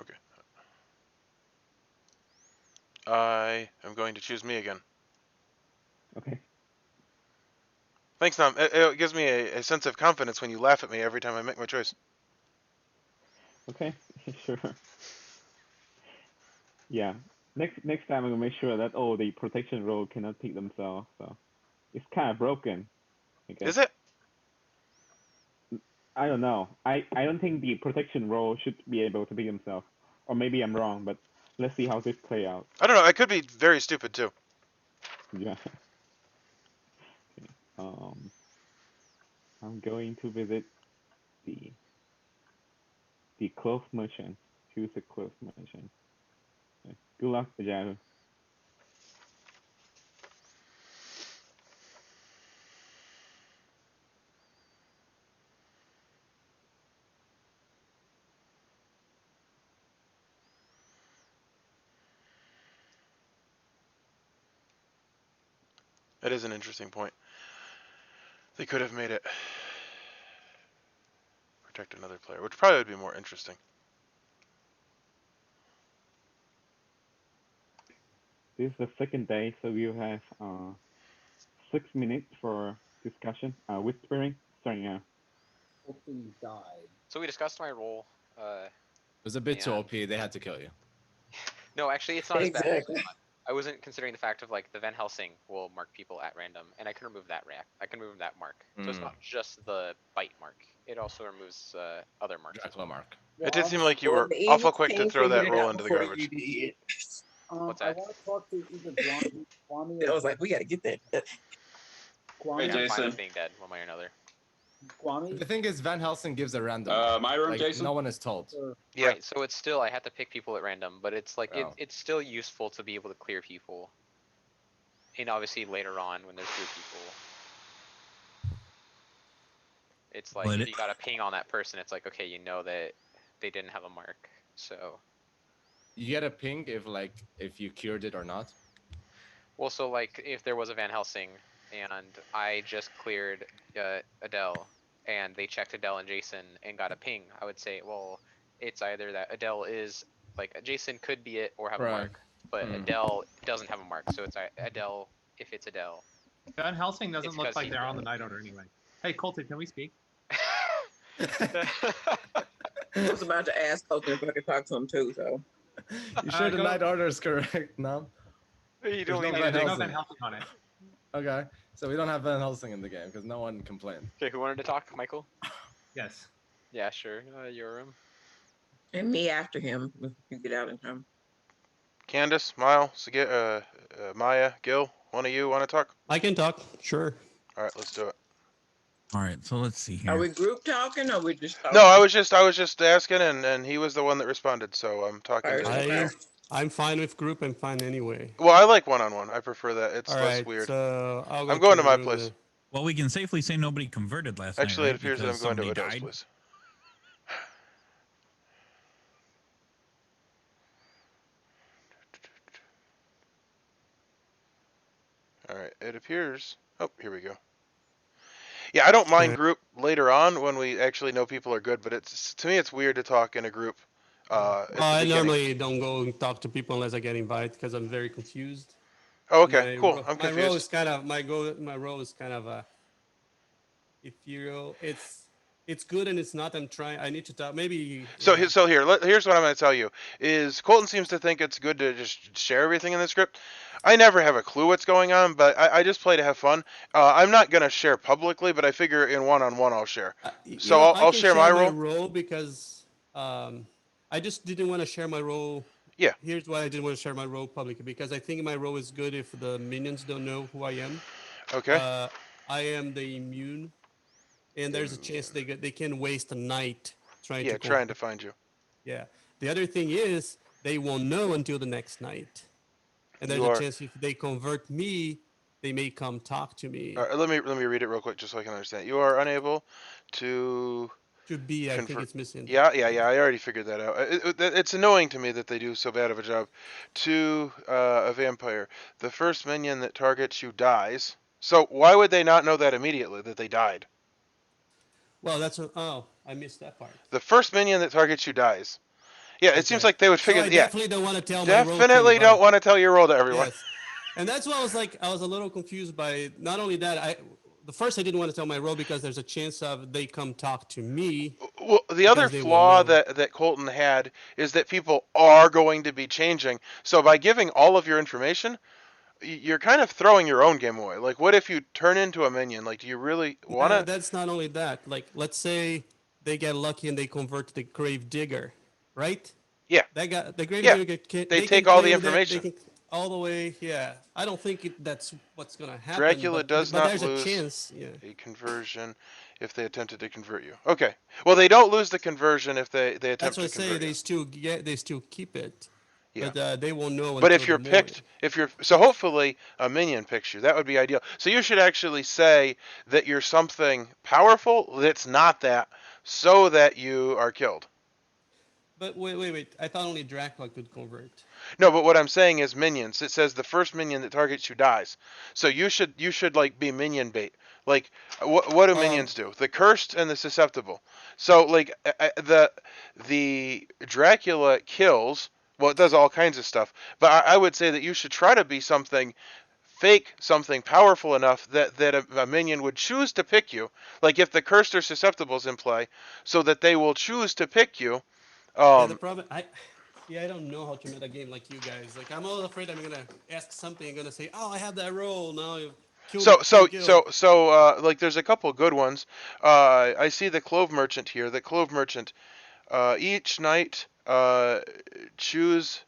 Okay. I am going to choose me again. Okay. Thanks, Nam. It gives me a sense of confidence when you laugh at me every time I make my choice. Okay. Sure. Yeah. Next time I'm gonna make sure that the protection roll cannot pick themselves. So it's kind of broken. Okay. Is it? I don't know. I don't think the protection roll should be able to pick themselves. Or maybe I'm wrong, but let's see how this play out. I don't know. I could be very stupid too. Yeah. Okay. I'm going to visit the Clove merchant. Choose the Clove merchant. Okay. Good luck, Yahoo. That is an interesting point. They could have made it protect another player, which probably would be more interesting. This is the second day, so you have 6 minutes for discussion. Whispering, starting now. Hoping died. So we discussed my role. It was a bit too And- OP. They had to kill you. No, actually, it's not as bad. Exactly. I wasn't considering the fact of like the Van Helsing will mark people at random, and I can remove that I can remove that mark. So it's not just the bite mark; it also removes other marks. Dracula mark. It did seem like you Well, were the awful evil quick to king throw figured that it roll out into the before garbage. you did. What's I that? want to talk to either Kwame I or was like, we got to get that. Hey, Kwame. Yeah, I'm fine Jason. with being dead one way or another. Kwame. The thing is, Van Helsing gives a random. My room, like, Jason? no one is told. Yeah. Right. So it's still I have to pick people at random, but it's like Oh. it's still useful to be able to clear people. And obviously later on when there's fewer people, it's like Well, if you got a ping on that person, it's like okay, you know that they didn't have a mark. So You get a ping if you cured it or not. well, so like if there was a Van Helsing and I just cleared Adele and they checked Adele and Jason and got a ping, I would say, well, it's either that Adele is like Jason could be it or have a Right. mark, but Adele doesn't have a mark, so it's Adele if it's Adele. Van Helsing doesn't It's look 'cause like he's they're on dead. the night order anyway. Hey, Colton, can we speak? I was about to ask Colton if I could talk to him too. So You sure the go- night order is correct? No. You There's don't no even Van There's no Helsing. Van Helsing on it. Okay, so we don't have Van Helsing in the game because no one complained. Okay, who wanted to talk? Michael? Yes. Yeah, sure. Your room. and me after him if you get out in time. Candace, Miles, Maya, Gil, one of you want to talk? I can talk. Sure. All right, let's do it. All right, so let's see Are here. we group talking or we just talking? No, I was just asking, and he was the one that responded, so I'm talking to Alright, him. I'm fine with group. I'm fine anyway. Well, I like one-on-one. I prefer that. It's All less right, weird. so I'll go I'm going to the my room place. then. Well, we can safely say nobody converted last Actually, night, it right? appears that I'm Because going to somebody Adele's died. place. All right, it appears. Oh, here we go. Yeah, I don't mind group later on when we actually know people are good, but to me it's weird to talk in a group. At the I beginning. normally don't go and talk to people unless I get invited because I'm very confused. Oh, okay, cool. I'm My role is confused. kind of my role is kind of a. If you it's good and it's not. I need to talk. Maybe. So here's what I'm going to tell you: is Colton seems to think it's good to just share everything in the script. I never have a clue what's going on, but I just play to have fun. I'm not going to share publicly, but I figure in one-on-one I'll share. So I'll can share my role. Because I just didn't want to share my role. Yeah. Here's why I didn't want to share my role publicly because I think my role is good if the minions don't know who I am. Okay. I am the immune, and there's a chance they can waste a night trying to find you. Yeah. The other thing is they won't know until the next night, and there's a chance if they convert me, they may come talk to me. All right, let me read it real quick just so I can understand. You are unable to. Should be. I think it's missing. Yeah. I already figured that out. It's annoying to me that they do so bad of a job. To a vampire, the first minion that targets you dies. So why would they not know that immediately that they died? Well, I missed that part. The first minion that targets you dies. Yeah, it seems like they would figure. So I definitely don't want to tell Definitely don't want to tell your role to everyone. Yes. And that's why I was a little confused by not only that, the first I didn't want to tell my role because there's a chance of they come talk to me. Well, the other flaw that Colton had is that people are going to be changing. So by giving all of your information, you're kind of throwing your own game away. Like, what if you turn into a minion? Like, do you really want to? That's not only that. Like, let's say they get lucky and they convert to the grave digger, right? Yeah. The grave digger they take all the information. All the way, yeah. I don't think that's what's gonna happen. Dracula does not there's lose a chance, a conversion if they attempted to convert you. Okay. Well, they don't lose the conversion if they attempt that's what to I convert say. They still keep it. Yeah. But they won't know. But if you're picked, so hopefully a minion picks you. That would be ideal. So you should actually say that you're something powerful that's not that, so that you are killed. But wait. I thought only Dracula could convert. No, but what I'm saying is minions. It says the first minion that targets you dies. So you should like be minion bait. Like what do minions do? The cursed and the susceptible. So like the Dracula kills. Well, it does all kinds of stuff. But I would say that you should try to be something fake, something powerful enough that a minion would choose to pick you. Like if the cursed or susceptible is in play, so that they will choose to pick you. The problem See, I don't know how to meta game like you guys. Like, I'm always afraid I'm gonna ask something and gonna say, "Oh, I have that role now." Like, there's a couple good ones. I see the Clove Merchant here. The Clove Merchant. Each night, choose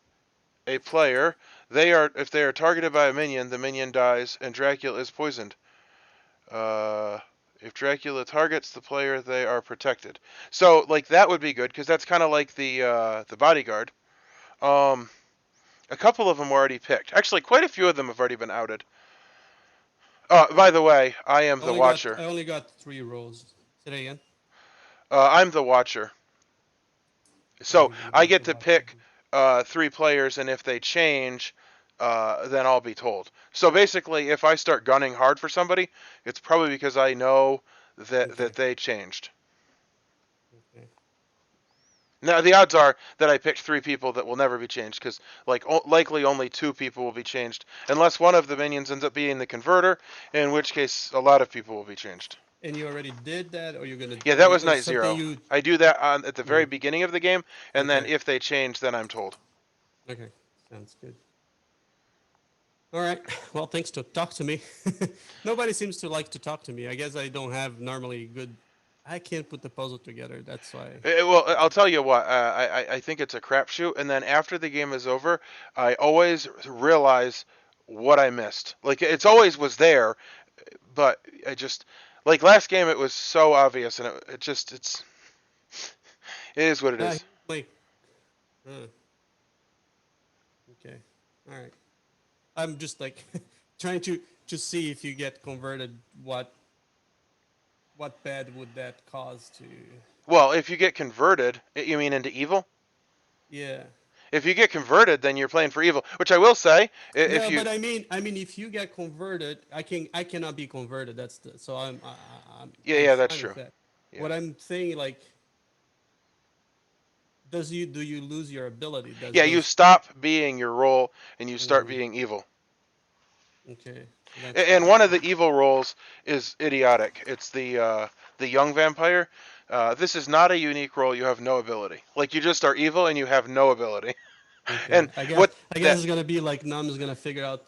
a player. If they are targeted by a minion, the minion dies, and Dracula is poisoned. If Dracula targets the player, they are protected. So, like, that would be good because that's kind of like the bodyguard. A couple of them were already picked. Actually, quite a few of them have already been outed. By the way, I am the Watcher. I only got 3 roles. Say that again. I'm the Watcher. So I get to pick 3 players, and if they change, then I'll be told. So basically, if I start gunning hard for somebody, it's probably because I know that they changed. Okay. Now the odds are that I picked 3 people that will never be changed, because likely only 2 people will be changed, unless one of the minions ends up being the converter, in which case a lot of people will be changed. And you already did that, or you're gonna? Yeah, that was night 0. I do that at the very beginning of the game, and then if they change, then I'm told. Okay, sounds good. All right. Well, thanks to talk to me. Nobody seems to like to talk to me. I guess I don't have normally good. I can't put the puzzle together. That's why. Well, I'll tell you what. I think it's a crapshoot, and then after the game is over, I always realize what I missed. Like, it's always was there, but I just, like, last game it was so obvious, and it is what it is. Like, okay, all right. I'm just like trying to see if you get converted, what bad would that cause to? Well, if you get converted, you mean into evil? Yeah. If you get converted, then you're playing for evil. Which I will say, if you. But I mean, if you get converted, I cannot be converted. So I'm. Yeah, that's true. That. Yeah. What I'm saying, like, do you lose your ability? You stop being your role and you start being evil. Okay. And one of the evil roles is idiotic. It's the young vampire. This is not a unique role. You have no ability. Like, you just are evil and you have no ability. Okay. And I guess it's gonna be like Num's gonna figure out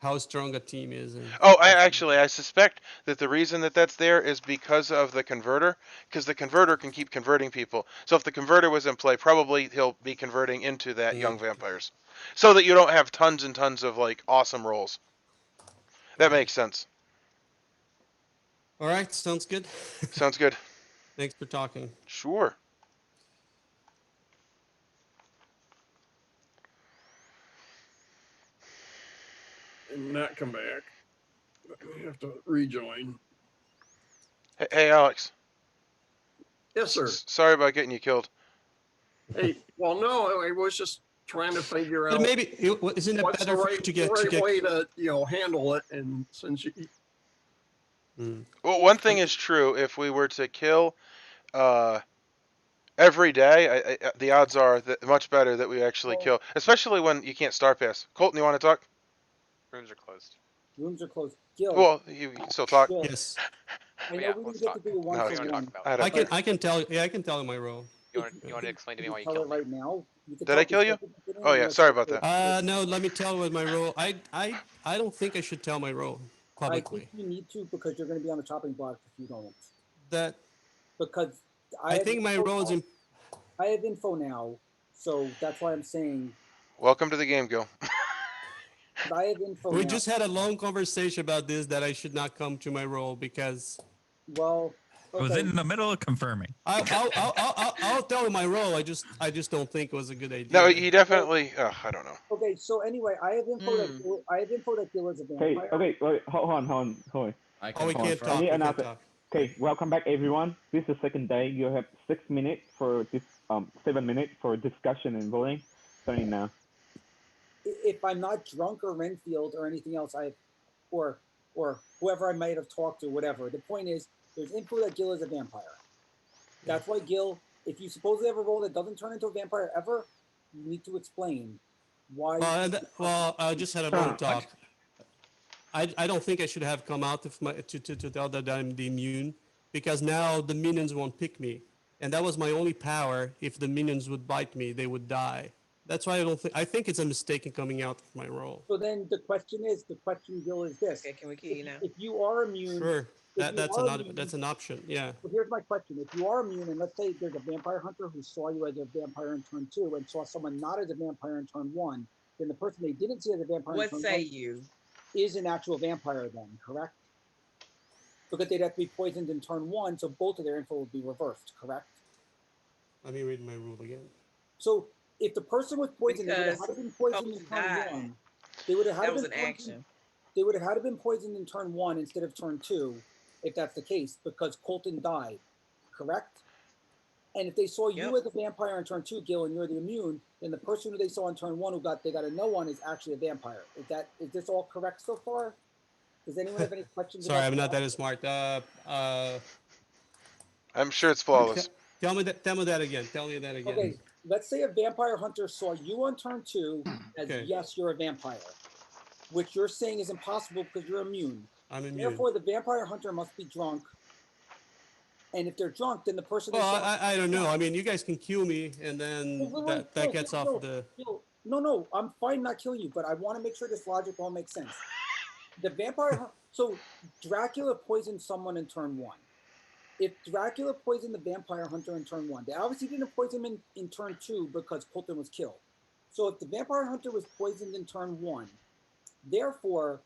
how strong a team is. I suspect that the reason that's there is because of the converter, because the converter can keep converting people. So if the converter was in play, probably he'll be converting into that young vampires, so that you don't have tons and tons of, like, awesome rolls. That makes sense. All right, sounds good. Sounds good. Thanks for talking. Sure. And not come back. We have to rejoin. Hey, Alex. Yes, sir. Sorry about getting you killed. Hey, well, no, I was just trying to figure out. Maybe isn't it what's better the right, to get the right way to handle it? And since you. Well, one thing is true. If we were to kill every day, the odds are that much better that we actually kill, especially when you can't star pass. Colton, you want to talk? Rooms are closed. Rooms are closed. Gil. Well, you can still talk. Gil. Yes. I know we didn't get to do one No, for it's one. I can tell. Yeah, I can tell you my role. You want to explain to me why you tell killed it me? right now? Did I kill you? Oh yeah, sorry about that. No, let me tell you my role. I don't think I should tell my role publicly. I think you need to, because you're going to be on the chopping block if you don't. That because I think my role is. I have info now, so that's why I'm saying. Welcome to the game, Gil. I have info. We now. just had a long conversation about this, that I should not come to my role because. Well, I was in the middle of confirming. I'll tell you my role. I just don't think it was a good idea. No, you definitely. I don't know. Okay, so anyway, I have info that Gil is a vampire. Okay, wait, hold on. We can't talk. Okay, welcome back, everyone. This is the second day. You have 6 minutes for this 7 minutes for discussion and voting. Starting now. If I'm not drunk or Renfield or anything else, or whoever I might have talked to, whatever. The point is, there's info that Gil is a vampire. That's why Gil, if you supposedly have a role that doesn't turn into a vampire ever, you need to explain why. Well, I just had a long talk. I don't think I should have come out to tell that I'm the immune, because now the minions won't pick me. And that was my only power. If the minions would bite me, they would die. That's why I don't think. I think it's a mistake in coming out of my role. So then the question, Gil, is this: Okay, can we kill you now? if you are immune, Sure, if you that's are another. immune, That's an option. Yeah. well, here's my question: if you are immune, and let's say there's a vampire hunter who saw you as a vampire in turn 2 and saw someone not as a vampire in turn 1, then the person they didn't see as a vampire in What turn say 1 you? is an actual vampire then, correct? Because they'd have to be poisoned in turn 1, so both of their info would be reversed, correct? Let me read my rule again. So if the person was poisoned, they would have Because had to been poisoned in Colton turn died. 1. They would have had That to was been an poisoned. action. They would have had to been poisoned in turn 1 instead of turn 2, if that's the case, because Colton died, correct? And if they saw you Yep. as a vampire in turn 2, Gil, and you're the immune, then the person who they saw in turn 1 they got a no on is actually a vampire. Is this all correct so far? Does anyone have any questions Sorry, about I'm not that? that smart. I'm sure it's flawless. Tell me that. Tell me that again. Tell me that again. Okay, let's say a vampire hunter saw you on turn 2 as Okay. yes, you're a vampire, which you're saying is impossible because you're immune. I'm immune. Therefore, the vampire hunter must be drunk. And if they're drunk, then the person Well, they saw. I don't know. I mean, you guys can kill me, and then that gets off the. No, I'm fine not killing you, but I want to make sure this logic all makes sense. The vampire, so Dracula poisoned someone in turn 1. If Dracula poisoned the vampire hunter in turn 1, they obviously didn't poison him in turn 2 because Colton was killed. So if the vampire hunter was poisoned in turn 1, therefore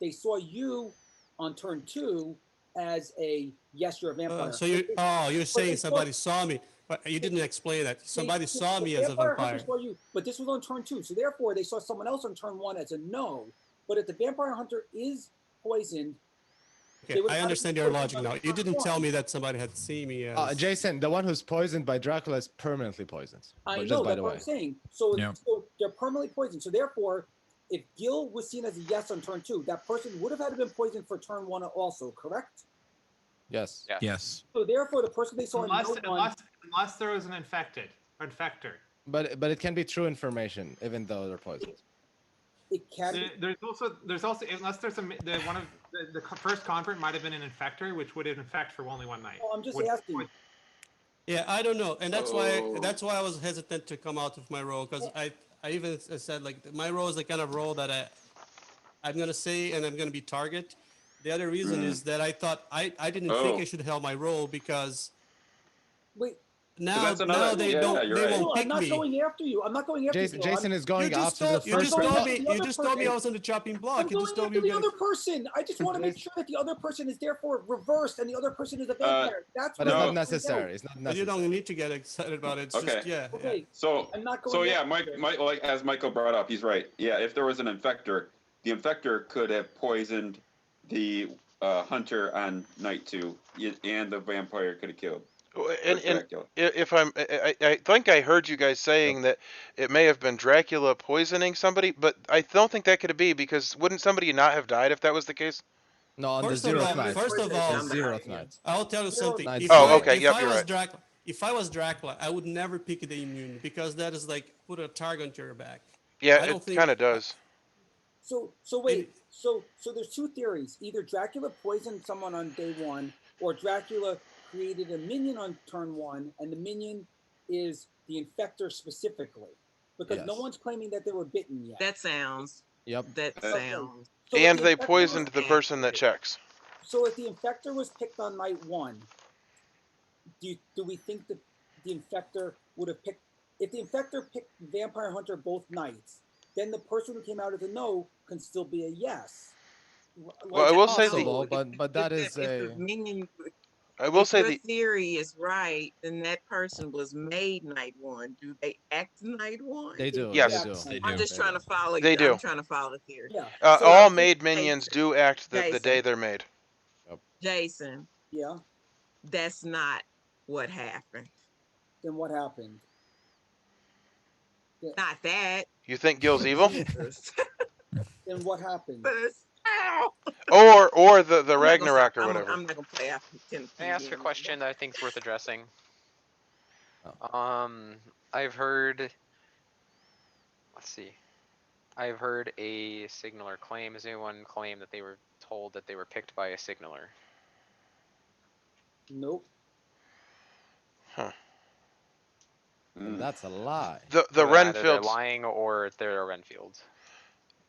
they saw you on turn 2 as a yes, you're a vampire. So you're saying somebody saw me, but you didn't explain that. Somebody saw me as a vampire. Saw you, but this was on turn 2, so therefore they saw someone else on turn 1 as a no. But if the vampire hunter is poisoned, okay, I understand your logic now. You didn't tell me that somebody had seen me as. Jason, the one who's poisoned by Dracula is permanently poisoned. I know, that's what I'm saying. So, so they're permanently poisoned. So therefore, if Gil was seen as a yes on turn 2, that person would have had to been poisoned for turn 1 also, correct? Yes. Yeah. Yes. So therefore, the person they saw unless there was an infector. But it can be true information even though they're poisoned. It can. There's also unless there's the first convert might have been an infector, which would infect for only one night. Oh, I'm just asking. Yeah, I don't know, and that's why I was hesitant to come out of my role, because I even said like my role is the kind of role that I'm gonna say and I'm gonna be target. The other reason is that I thought I didn't think I should have my role because now they won't pick I'm not me. going after you. I'm not going after you. Jason is going after the You just told me I was on the chopping block. I'm going after the other person. I just want to make sure that the other person is therefore reversed and the other person is a vampire. That's but it's not necessary. It's not necessary. But you don't need to get excited about it. It's just Okay. So I'm not going so yeah, Mike, like as Michael brought up, he's right. Yeah, if there was an infector, the infector could have poisoned the hunter on night 2, and the vampire could have killed. And if I think I heard you guys saying that it may have been Dracula poisoning somebody, but I don't think that could be, because wouldn't somebody not have died if that was the case? No, on First the 0th night. First of all, the 0th night. I'll tell you something. If I was Dracula, I would never pick the immune, because that is like put a target on your back. Yeah, it kind of does. So wait. So there's two theories. Either Dracula poisoned someone on day 1, or Dracula created a minion on turn 1, and the minion is the infector specifically, because no one's claiming that they were bitten yet. That sounds. Yep. That sounds. So and they poisoned the person that checks. So if the infector was picked on night 1, do we think that the infector would have picked? If the infector picked vampire hunter both nights, then the person who came out as a no can still be a yes. Well, I will say but that is a minion. I will say the theory is right, then that person was made night 1. Do they act night 1? They do. Yes, they do. I'm just trying to follow. They do. I'm trying to follow the theory. Yeah. All made minions do act the day they're made. Jason. Yeah. That's not what happened. Then what happened? Not that. You think Gil's evil? Then what happened? or the Ragnarok or whatever. I'm not gonna play after 10. Can I ask a question that I think is worth addressing? I've heard. Let's see. I've heard a signaler claim. Has anyone claimed that they were told that they were picked by a signaler? Nope. Huh. And that's a lie. The So either they're Renfields. lying or they're Renfield.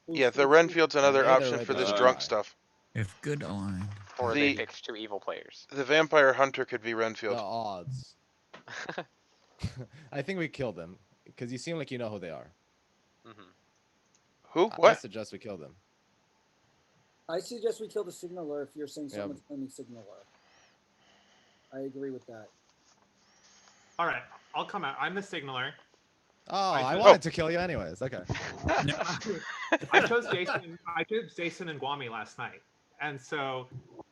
Yeah, the Renfield's another Either option way, for they're this a drunk lie. stuff. If good aligned. Or they The picked 2 evil players. the vampire hunter could be The Renfield. odds. I think we killed them because you seem like you know who they are. Who? I What? suggest we kill them. I suggest we kill the signaler if you're saying Yep. someone's claiming signaler. I agree with that. All right, I'll come out. I'm the signaler. Oh, I chose- wanted to kill you anyways. Okay. I chose Jason. I chose Jason and Guami last night, and so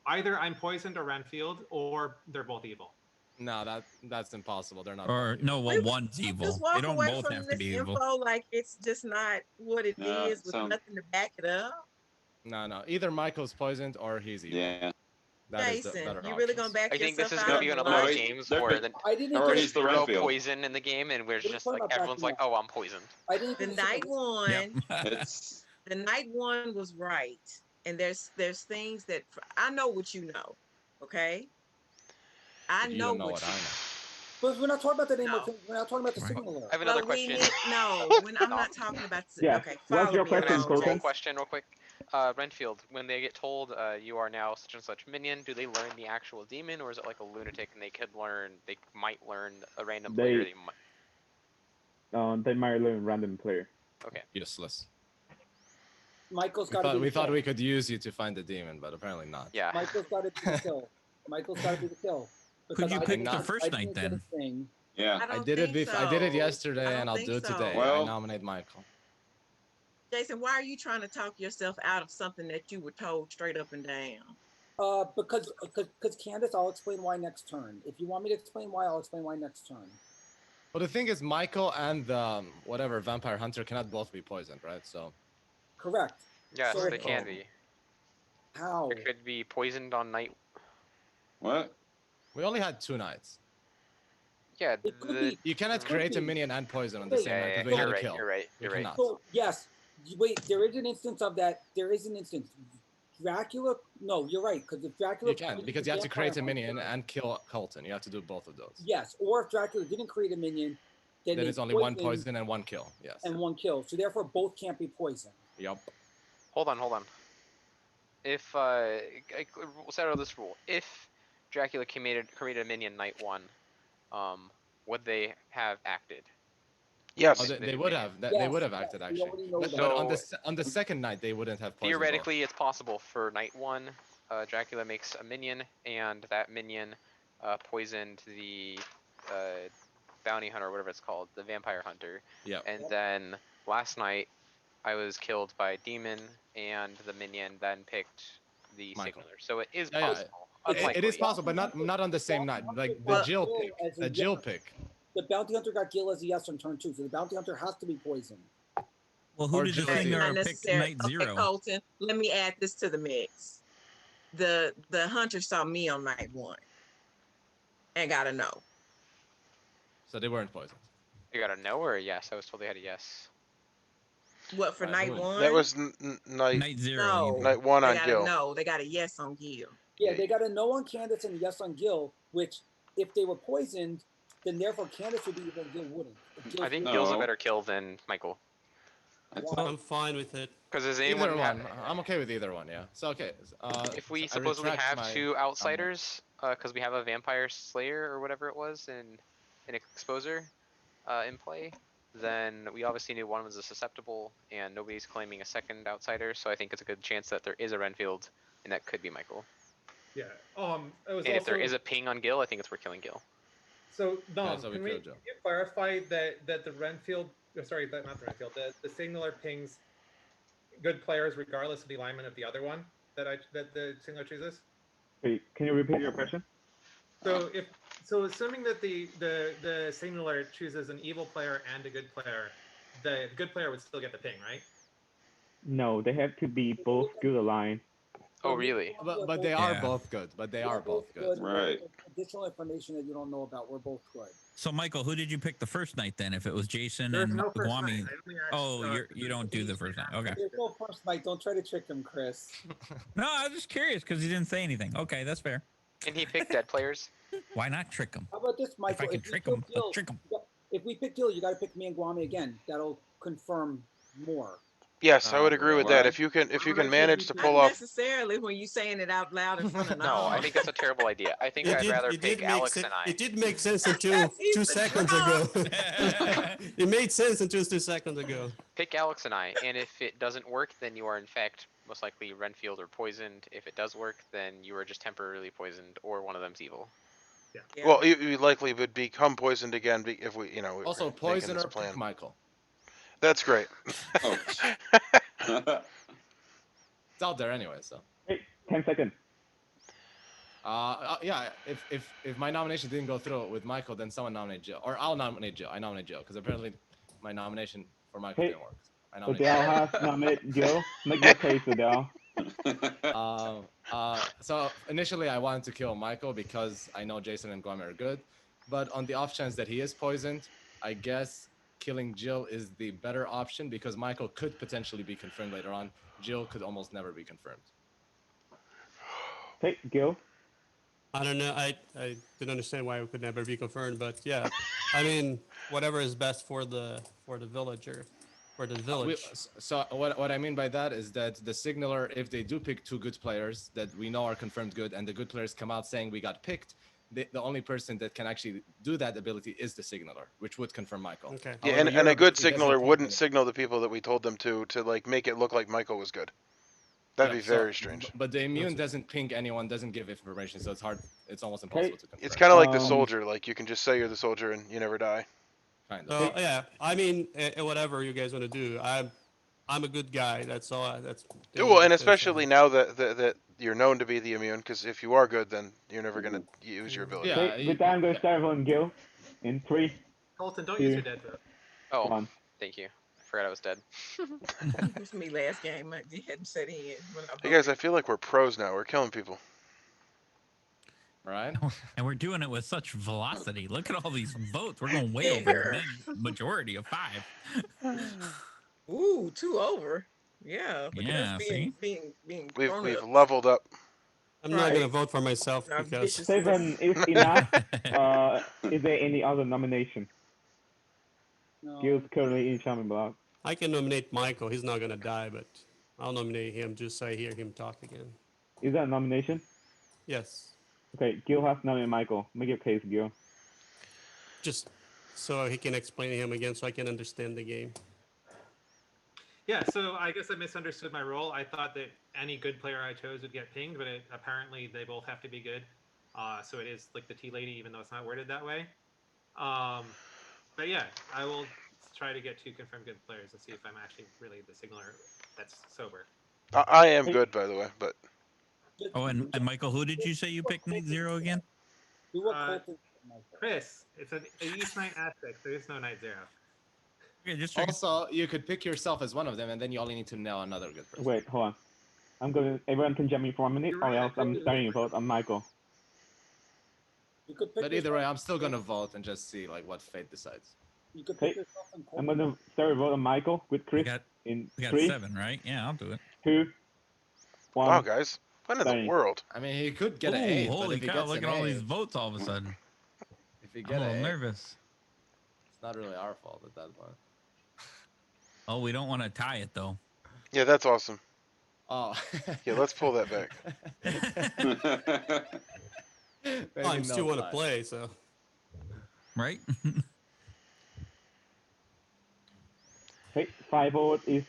either I'm poisoned or Renfield, or they're both evil. No, that's impossible. They're not. Or both no, evil. well, one's evil. Just walk They don't away both from have to this be info evil. like it's just not what it No, is with nothing to back it up. No. Either Michael's poisoned or he's evil. Yeah. That is the Jason, better you really options. gonna back I think this is yourself going out to be of one of the those line? games They're- where I didn't Or get he's the zero Renfield. poison in the game, and we're What are you just talking like about, everyone's like, Dracula? "Oh, I'm poisoned." I didn't The get night one, Yep. It's the night one was right, and there's things that I know what you know, okay? I You know don't know what what you I know. But we're not talking about the name. No. We're not talking about the Right. signaler. I have another But we question. need no. When I'm not talking about Yeah. okay, What's follow your me Can I question, ask along, a role Colton? Jason. question real quick? Renfield, when they get told you are now such and such minion, do they learn the actual demon, or is it like a lunatic and they might learn a random player? They might learn random player. Okay. Useless. Michael's We got to thought, be we the thought kill. we could use you to find the demon, but apparently not. Yeah. Michael's got to be the kill. Michael's got to be the kill. Who'd you I pick didn't the get- first I night didn't get a then? thing. yeah. I I don't did it. think I did it so. yesterday, I and don't I'll think do it so. today. I Well- nominate Michael. Jason, why are you trying to talk yourself out of something that you were told straight up and down? Because Candace, I'll explain why next turn. If you want me to explain why, I'll explain why next turn. Well, the thing is, Michael and whatever vampire hunter cannot both be poisoned, right? So Correct. Yes, So- they can be. How? It could be poisoned on night. What? we only had 2 nights. Yeah, It could the be. You cannot Could create a be. minion and poison on the Wait. same yeah, night yeah, because we had you're to right. kill. You're right. We You're right. cannot. So yes, wait. There is an instance of that. There is an instance. Dracula. No, you're right. Because if Dracula, You can because you have to create a minion and kill Colton. You have to do both of those. Yes, or if Dracula didn't create a minion, then Then they it's only one poison poison and 1 kill. Yes. and 1 kill. So therefore, both can't be poisoned. Yup. Hold on. If settle this rule. If Dracula created a minion night 1, would they have acted? Yes. Oh, they would have. They Yes, would have yes, acted we actually. already know But, that. but on So- the second night they wouldn't have poisoned both. Theoretically, it's possible for night 1, Dracula makes a minion, and that minion poisoned the bounty hunter, or whatever it's called, the vampire hunter. Yeah. And then last night, I was killed by a demon, and the minion then picked the Michael. signaler. So it is Yeah, yeah. possible. It is Unlikely. possible, but not on the same night. Like the Well- Jill Jill pick. as a The Jill yes. pick. The bounty hunter got Gil as a yes on turn 2, so the bounty hunter has to be poisoned. Well, who Or did the just- That's not singer pick necessary. night Okay, 0? Colton, let me add this to the mix. The hunter saw me on night 1 and got a no. So they weren't poisoned. You got a no or a yes? I was told they had a yes. What for Right, night who wins? 1? That was night Night 0. No. you mean. night 1 they on got Gil. a no. They got a yes on Gil. Yeah, they got a no on Candace and a yes on Gil, which if they were poisoned, then therefore Candace would be evil and Gil wouldn't. If Gil's I think evil- Gil's a No. better kill than Michael. Why? I'm fine with it. Because does anyone Either have, one. I'm okay with either one. Yeah. So okay. if we I supposedly retract have my 2 outsiders, because we have a vampire slayer or whatever it was in exposer in play, then we obviously knew one was a susceptible, and nobody's claiming a second outsider. So I think it's a good chance that there is a Renfield, and that could be Michael. Yeah. It was And if there also- is a ping on Gil, I think it's worth killing Gil. So Dom, Yeah, so we can killed Joe. you clarify that the Renfield, sorry, not the Renfield, the signaler pings good players regardless of the alignment of the other one that the signaler chooses? Wait, can you repeat your question? So assuming that the signaler chooses an evil player and a good player, the good player would still get the ping, right? No, they have to be both good aligned. Oh, really? But they are Yeah. both good. But they are both good. Right. Additional information that you don't know about. We're both good. So, Michael, who did you pick the first night then? If it was Jason There's and no first Guami. night. I only asked, Oh, you don't do the first night. Okay. There's no first night. Don't try to trick him, Chris. No, I was just curious because he didn't say anything. Okay, that's fair. And he picked dead players. Why not trick him? How about this, Michael? If I can you trick kill him, Gil, let's trick him. if we pick Gil, you got to pick me and Guami again. That'll confirm more. Yes, I would agree with that. Wow. If you can Alright, manage to not pull off. necessarily when you're saying it out loud in front of No, I Nala. think that's a terrible idea. I think I'd rather pick Alex and I. It did make sense in He's 2 the seconds drunk. ago. It made sense in 2 seconds ago. Pick Alex and I, and if it doesn't work, then you are in fact most likely Renfield or poisoned. If it does work, then you are just temporarily poisoned, or one of them's evil. Yeah. Well, you likely would become poisoned again if we, Also, we're making poison this or plan. pick Michael. That's great. Oh. It's out there anyway, so. Hey, 10 seconds. Yeah. If my nomination didn't go through with Michael, then someone nominate Jill, or I'll nominate Jill. I nominate Jill because apparently my nomination for Michael Hey, didn't work. I So nominate Dale Jill. has nominated Gil. Make your case, Dale. So initially I wanted to kill Michael because I know Jason and Guam are good, but on the off chance that he is poisoned, I guess killing Jill is the better option because Michael could potentially be confirmed later on. Jill could almost never be confirmed. Hey, Gil. I don't know. I didn't understand why it could never be confirmed, but yeah, I mean, whatever is best for the villager, for the village. So what I mean by that is that the signaler, if they do pick two good players that we know are confirmed good, and the good players come out saying we got picked, the only person that can actually do that ability is the signaler, which would confirm Michael. Okay. Yeah, However, and your a good ability doesn't signaler confirm wouldn't it. signal the people that we told them to like make it look like Michael was good. That'd Yeah, be very strange. But the immune doesn't ping anyone, doesn't give information, so it's hard. It's almost impossible to confirm. It's kind of like the Um, soldier. Like you can just say you're the soldier and you never die. Kind of. So yeah, I mean, whatever you guys want to do, I'm a good guy. That's all. That's the Well, only and thing to especially say. now that you're known to be the immune, because if you are good, then you're never gonna use your ability. Yeah, Okay, with that, I'm going to start on Gil. In 3, Colton, don't 2, use your dead vote. Oh, 1. thank you. I forgot I was dead. It was me last game. You hadn't said in when I Hey guys, I voted. feel like we're pros now. We're killing people. Right? And we're doing it with such velocity. Look at all these votes. We're going way over the majority of 5. Ooh, 2 over. Yeah. Look at Yeah, us see? being We've grown-ups. leveled up. I'm not gonna Right. vote for myself Our because viciousness. 7 is enough. Is there any other nomination? No. Gil's currently in Shaman Block. I can nominate Michael. He's not gonna die, but I'll nominate him just so I hear him talk again. Is that a nomination? Yes, Okay, Gil has nominated Michael. Make your case, Gil. just so he can explain to him again, so I can understand the game. Yeah, so I guess I misunderstood my role. I thought that any good player I chose would get pinged, but apparently they both have to be good. So it is like the tea lady, even though it's not worded that way. But yeah, I will try to get 2 confirmed good players and see if I'm actually really the signaler that's sober. I am good, by the way, but Oh, and Michael, who did you say you picked night 0 again? Do what Colton said, Michael. Chris, it's an East Night Aspect. There is no Night 0. Okay, just checking. Also, you could pick yourself as one of them, and then you only need to nail another good person. Wait, hold on. Everyone can jump in for 1 minute, You're or right, else I I'm told you. starting a vote on Michael. You could pick But either yourself- way, I'm still gonna vote and just see like what fate decides. You could Hey, pick yourself and I'm Colton. going to start a vote on Michael with We Chris got, in we got 3, 7, right? Yeah, I'll do it. 2, 1. wow, guys, what in the Dang. world? I mean, he could get an Ooh, 8, but holy if he cow, gets look an at all 8, these votes all of a sudden. if he I'm get a little an 8, nervous. it's not really our fault at that point. Oh, we don't want to tie it, though. Yeah, that's awesome. Oh. Yeah, let's pull that back. Maybe I still no want to tie. play, so Right? Hey, 5 votes is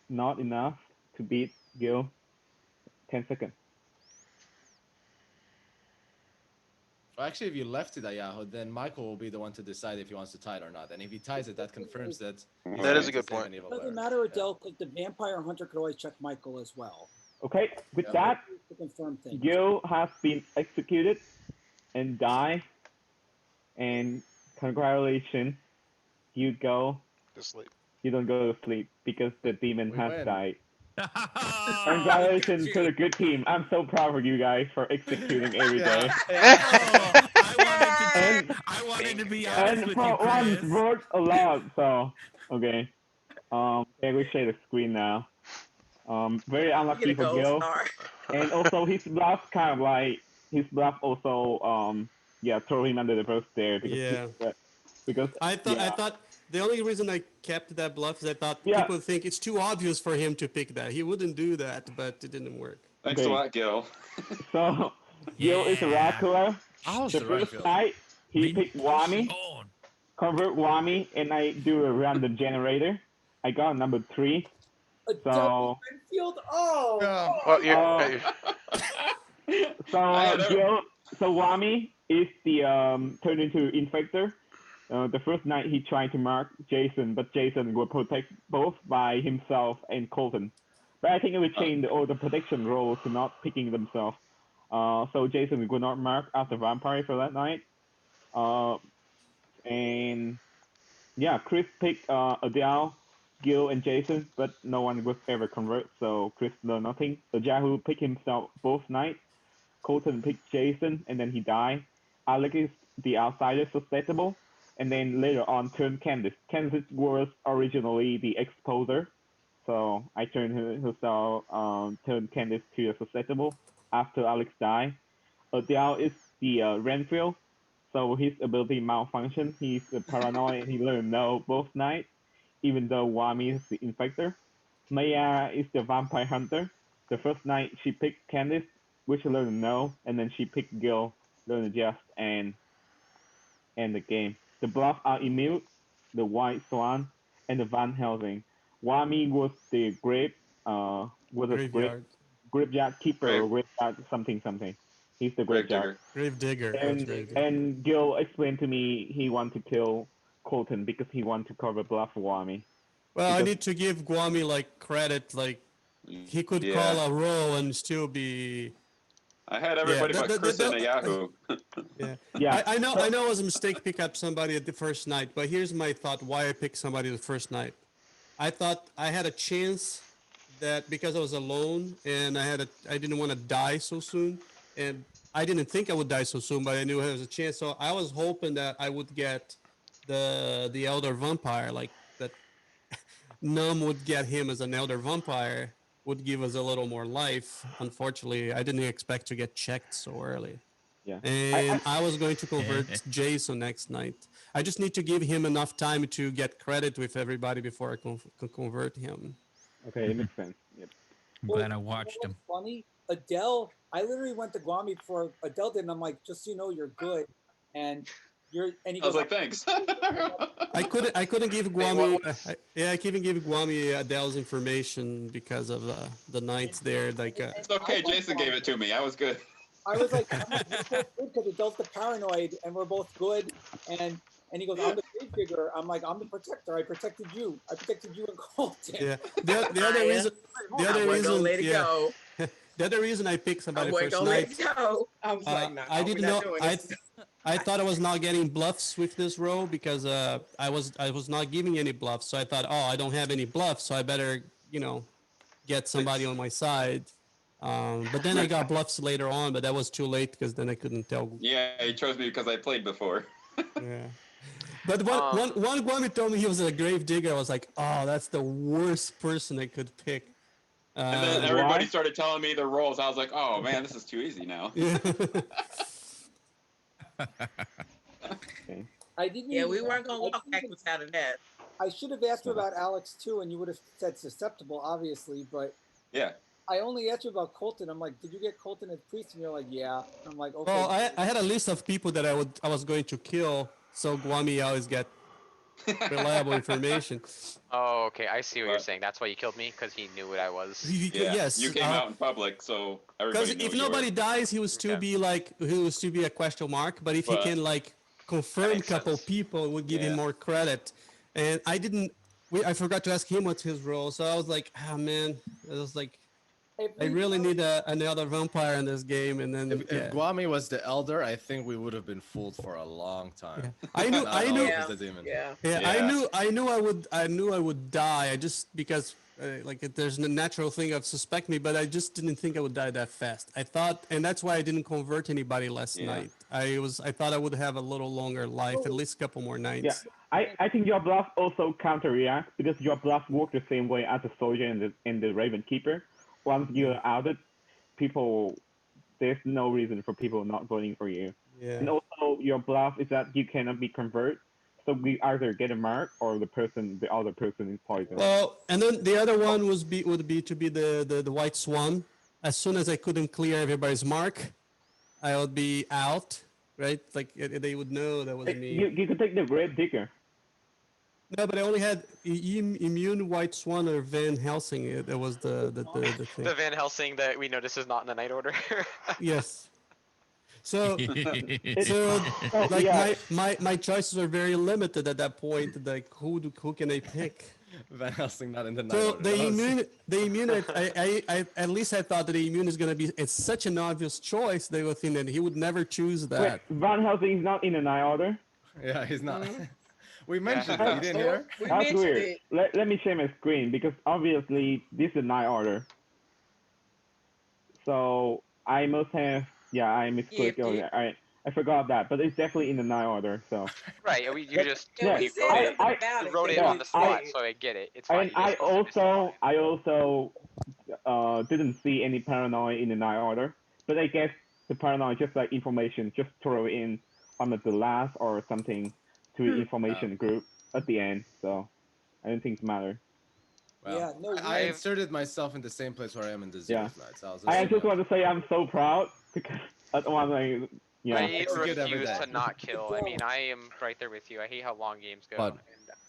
not enough to beat Gil. 10 seconds. Well, actually, if you left it at Yahoo, then Michael will be the one to decide if he wants to tie it or not. And if he ties it, that confirms that. he's That is going a good to save point. an evil Doesn't player. matter, Yeah. Adele, because the vampire hunter could always check Michael as well. Okay, with Yeah. that, To confirm things. Gil has been executed and die. And congratulations, you go. To sleep. You don't go to sleep because the demon We has win. died. Oh, Congratulations to the good team. I'm so proud of you guys for executing every day. I wanted to be honest And with for you, once, Chris. vote a lot. So, okay. Okay, we share the screen now. Very Get unlucky a for gold Gil. star. And also his bluff kind of like his bluff also throw him under the bus there because yeah. it because I thought the only reason I kept that bluff is I thought people would think it's too obvious for him to pick that. He wouldn't do that, but it didn't work. Thanks a lot, Gil. So Gil is a Dracula. I was The the right first field. night he picked Wami, convert Wami, and I do a random generator. I got number 3. So Field. Oh. Well, so Wami is the turned into infector. The first night he tried to mark Jason, but Jason would protect both by himself and Colton. But I think it would change all the protection roles to not picking themselves. So Jason would not mark as a vampire for that night. And yeah, Chris picked Adele, Gil, and Jason, but no one was ever convert, so Chris learned nothing. Yahoo picked himself both nights. Colton picked Jason, and then he died. Alex is the outsider susceptible, and then later on turned Candice. Candice was originally the exposer, so I turned herself, turned Candice to a susceptible after Alex died. Adele is the Renfield, so his ability malfunction. He's paranoid and he learned no both nights, even though Wami is the infector. Maya is the vampire hunter. The first night she picked Candice, which learned no, and then she picked Gil, learned just, and end the game. The bluffs are immune, the White Swan, and the Van Helsing. Wami was the graveyard keeper or graveyard something. He's the graveyard. Grave digger. And Gil explained to me he wanted to kill Colton because he wanted to cover bluff Wami. Well, I need to give Guami like credit. Like he could call a roll and still be. I had everybody but Chris and Yahoo. I know it was a mistake to pick up somebody at the first night, but here's my thought why I picked somebody the first night. I thought I had a chance that because I was alone and I didn't want to die so soon, and I didn't think I would die so soon, but I knew there was a chance. So I was hoping that I would get the elder vampire, like that. Num would get him as an elder vampire, would give us a little more life. Unfortunately, I didn't expect to get checked so early. Yeah. And I was going to convert Jason next night. I just need to give him enough time to get credit with everybody before I can convert him. Okay, it makes sense. Yep. I'm glad I watched him. Funny, Adele. I literally went to Guami before Adele did, and I'm like, just so you know, you're good, and you're. And he goes, I was like, thanks. I couldn't give Guami. I couldn't give Guami Adele's information because of the nights there. Like, it's okay. Jason gave it to me. I was good. I was like, we're both good because Adele's the paranoid, and we're both good. And he goes, I'm the grave digger. I'm like, I'm the protector. I protected you. I protected you and Colton. Yeah. The other reason. Let it go. The other reason I picked somebody first let night. it go. I was like, no, I didn't know. I thought I was not getting bluffs with this roll because I was not giving any bluffs. So I thought, oh, I don't have any bluffs, so I better get somebody on my side. But then I got bluffs later on, but that was too late because then I couldn't tell. Yeah, he chose me because I played before. Yeah. But one Guami told me he was a grave digger. I was like, oh, that's the worst person I could pick. And then everybody started telling me the roles. I was like, oh man, this is too easy now. Yeah. Okay. I didn't. Yeah, we weren't gonna walk backwards out of that. I should have asked you about Alex too, and you would have said susceptible, obviously. But yeah, I only asked you about Colton. I'm like, did you get Colton as priest? And you're like, yeah. I'm like, okay. Well, I had a list of people that I was going to kill, so Guami always get reliable information. Oh, okay. I see what you're saying. That's why you killed me, because he knew what I was. Yes. You came out in public, so everybody. Because if nobody dies, he will still be a question mark. But if he can confirm a couple people, it would give him more credit. And I forgot to ask him what's his role. So I was like, oh man, it was like, I really need another vampire in this game. And then if Guami was the elder, I think we would have been fooled for a long time. Yeah. I knew. The demon. I knew I would die. I just because there's a natural thing of suspect me, but I just didn't think I would die that fast. I thought, and that's why I didn't convert anybody last night. I thought I would have a little longer life, at least a couple more nights. Yeah, I think your bluff also counter-reacts because your bluff works the same way as the soldier and the Raven Keeper. Once you're outed, there's no reason for people not voting for you. Yeah. And also, your bluff is that you cannot be converted. So we either get a mark or the other person is poisoned. Well, and then the other one would be to be the white swan. As soon as I couldn't clear everybody's mark, I would be out, right? Like they would know that was me. You could take the Grave Digger. No, but I only had immune white swan or Van Helsing. That was the thing. The Van Helsing that we noticed is not in the night order. Yes. So Oh, like yeah. my choices are very limited at that point. Like who can I pick? Van Helsing not in the night So order. the immune, I at least I thought that the immune is gonna be. It's such an obvious choice. They would think that he would never choose Wait, that. Van Helsing is not in the night order. Yeah, he's not. Mhm. We mentioned it. You didn't hear? We That's mentioned weird. it. Let me share my screen because obviously this is night order. So I must have I misclicked Yeah, earlier. I forgot that, but it's definitely in the night order. So Right. You just Yeah, when we you said wrote it, something about you it. wrote that it we on the spot, said. so I get it. It's fine. and You just listed it I also didn't see any paranoia in the night order, but I guess the paranoia just like information, just throw it in on the last or something to the information group at the end. So I don't think it matters. Well, Yeah, no, I I've- inserted myself in the same place where I am in the Yeah. zeros night. So I was I just, just want to say I'm so proud because at one like yeah. I It's good every refuse day. to not kill. I mean, I am right there with you. I hate how long games go. But-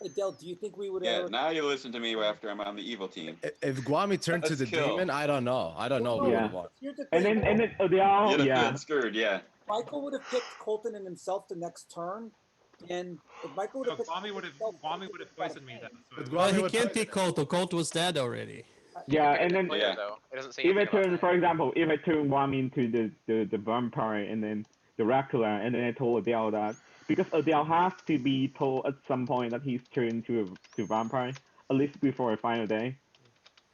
and Adele, do you think we would Yeah, ever? now you listen to me after I'm on the evil team. If Guami turned to Let's the kill. demon, I don't know. I don't know who Yeah. would have won. Here's the And thing. then they all You'd have yeah. been screwed, yeah. Michael would have picked Colton and himself the next turn, and if Michael would So have picked Kwame would have poisoned me then. So But I Well, Guami he would can't poison pick Colt. Colt was dead already. you Yeah, can pick and a then player, Yeah. though. It doesn't say if I anything about turn, that. for example, if I turn one into the vampire and then the Dracula, and then I told Adele that because Adele has to be told at some point that he's turned to vampire, at least before a final day.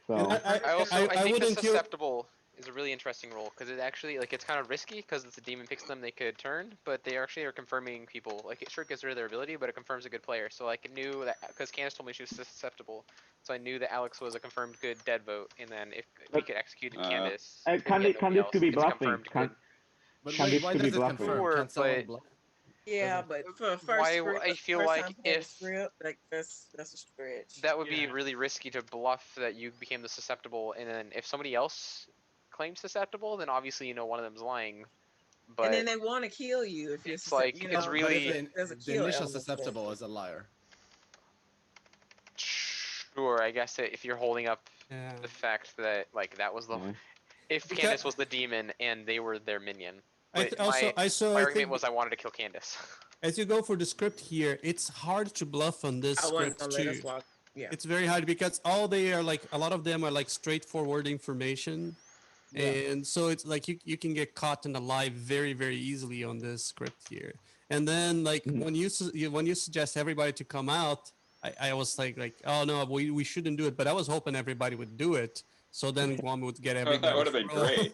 So And I think the wouldn't kill. susceptible is a really interesting role because it actually it's kind of risky because if the demon picks them they could turn, but they actually are confirming people. Like it sure gets rid of their ability, but it confirms a good player. So like I knew that because Candace told me she was susceptible, so I knew that Alex was a confirmed good dead vote, and then if we could execute Candace, if we had nobody Candice else, could be it's bluffing. confirmed good. But Candice wait, why could be does it bluffing. confirm? Sure, Can't someone but- bluff? Yeah, but for a first Why- script, I feel like time playing if- script, like that's a stretch. That would be Yeah. really risky to bluff that you became the susceptible, and then if somebody else claims susceptible, then obviously one of them's lying. But And then they want to kill you if you're it's like you it's know, really there's a The kill initial element to that. susceptible is a liar. sure. I guess if you're holding up Yeah. the fact that like that was the Yeah. if Because- Candace was the demon and they were their minion. But Also, my I argument think was I wanted to kill Candace. as you go for the script here, it's hard to bluff on this I wasn't script gonna let us too. walk. Yeah. It's very hard because all they are like a lot of them are like straightforward information. And so it's like you can get caught in a lie very very easily on this script here. And then like when you suggest everybody to come out, I was like oh no, we shouldn't do it, but I was hoping everybody would do it, so then Guam would get Oh, everybody. that would have been great.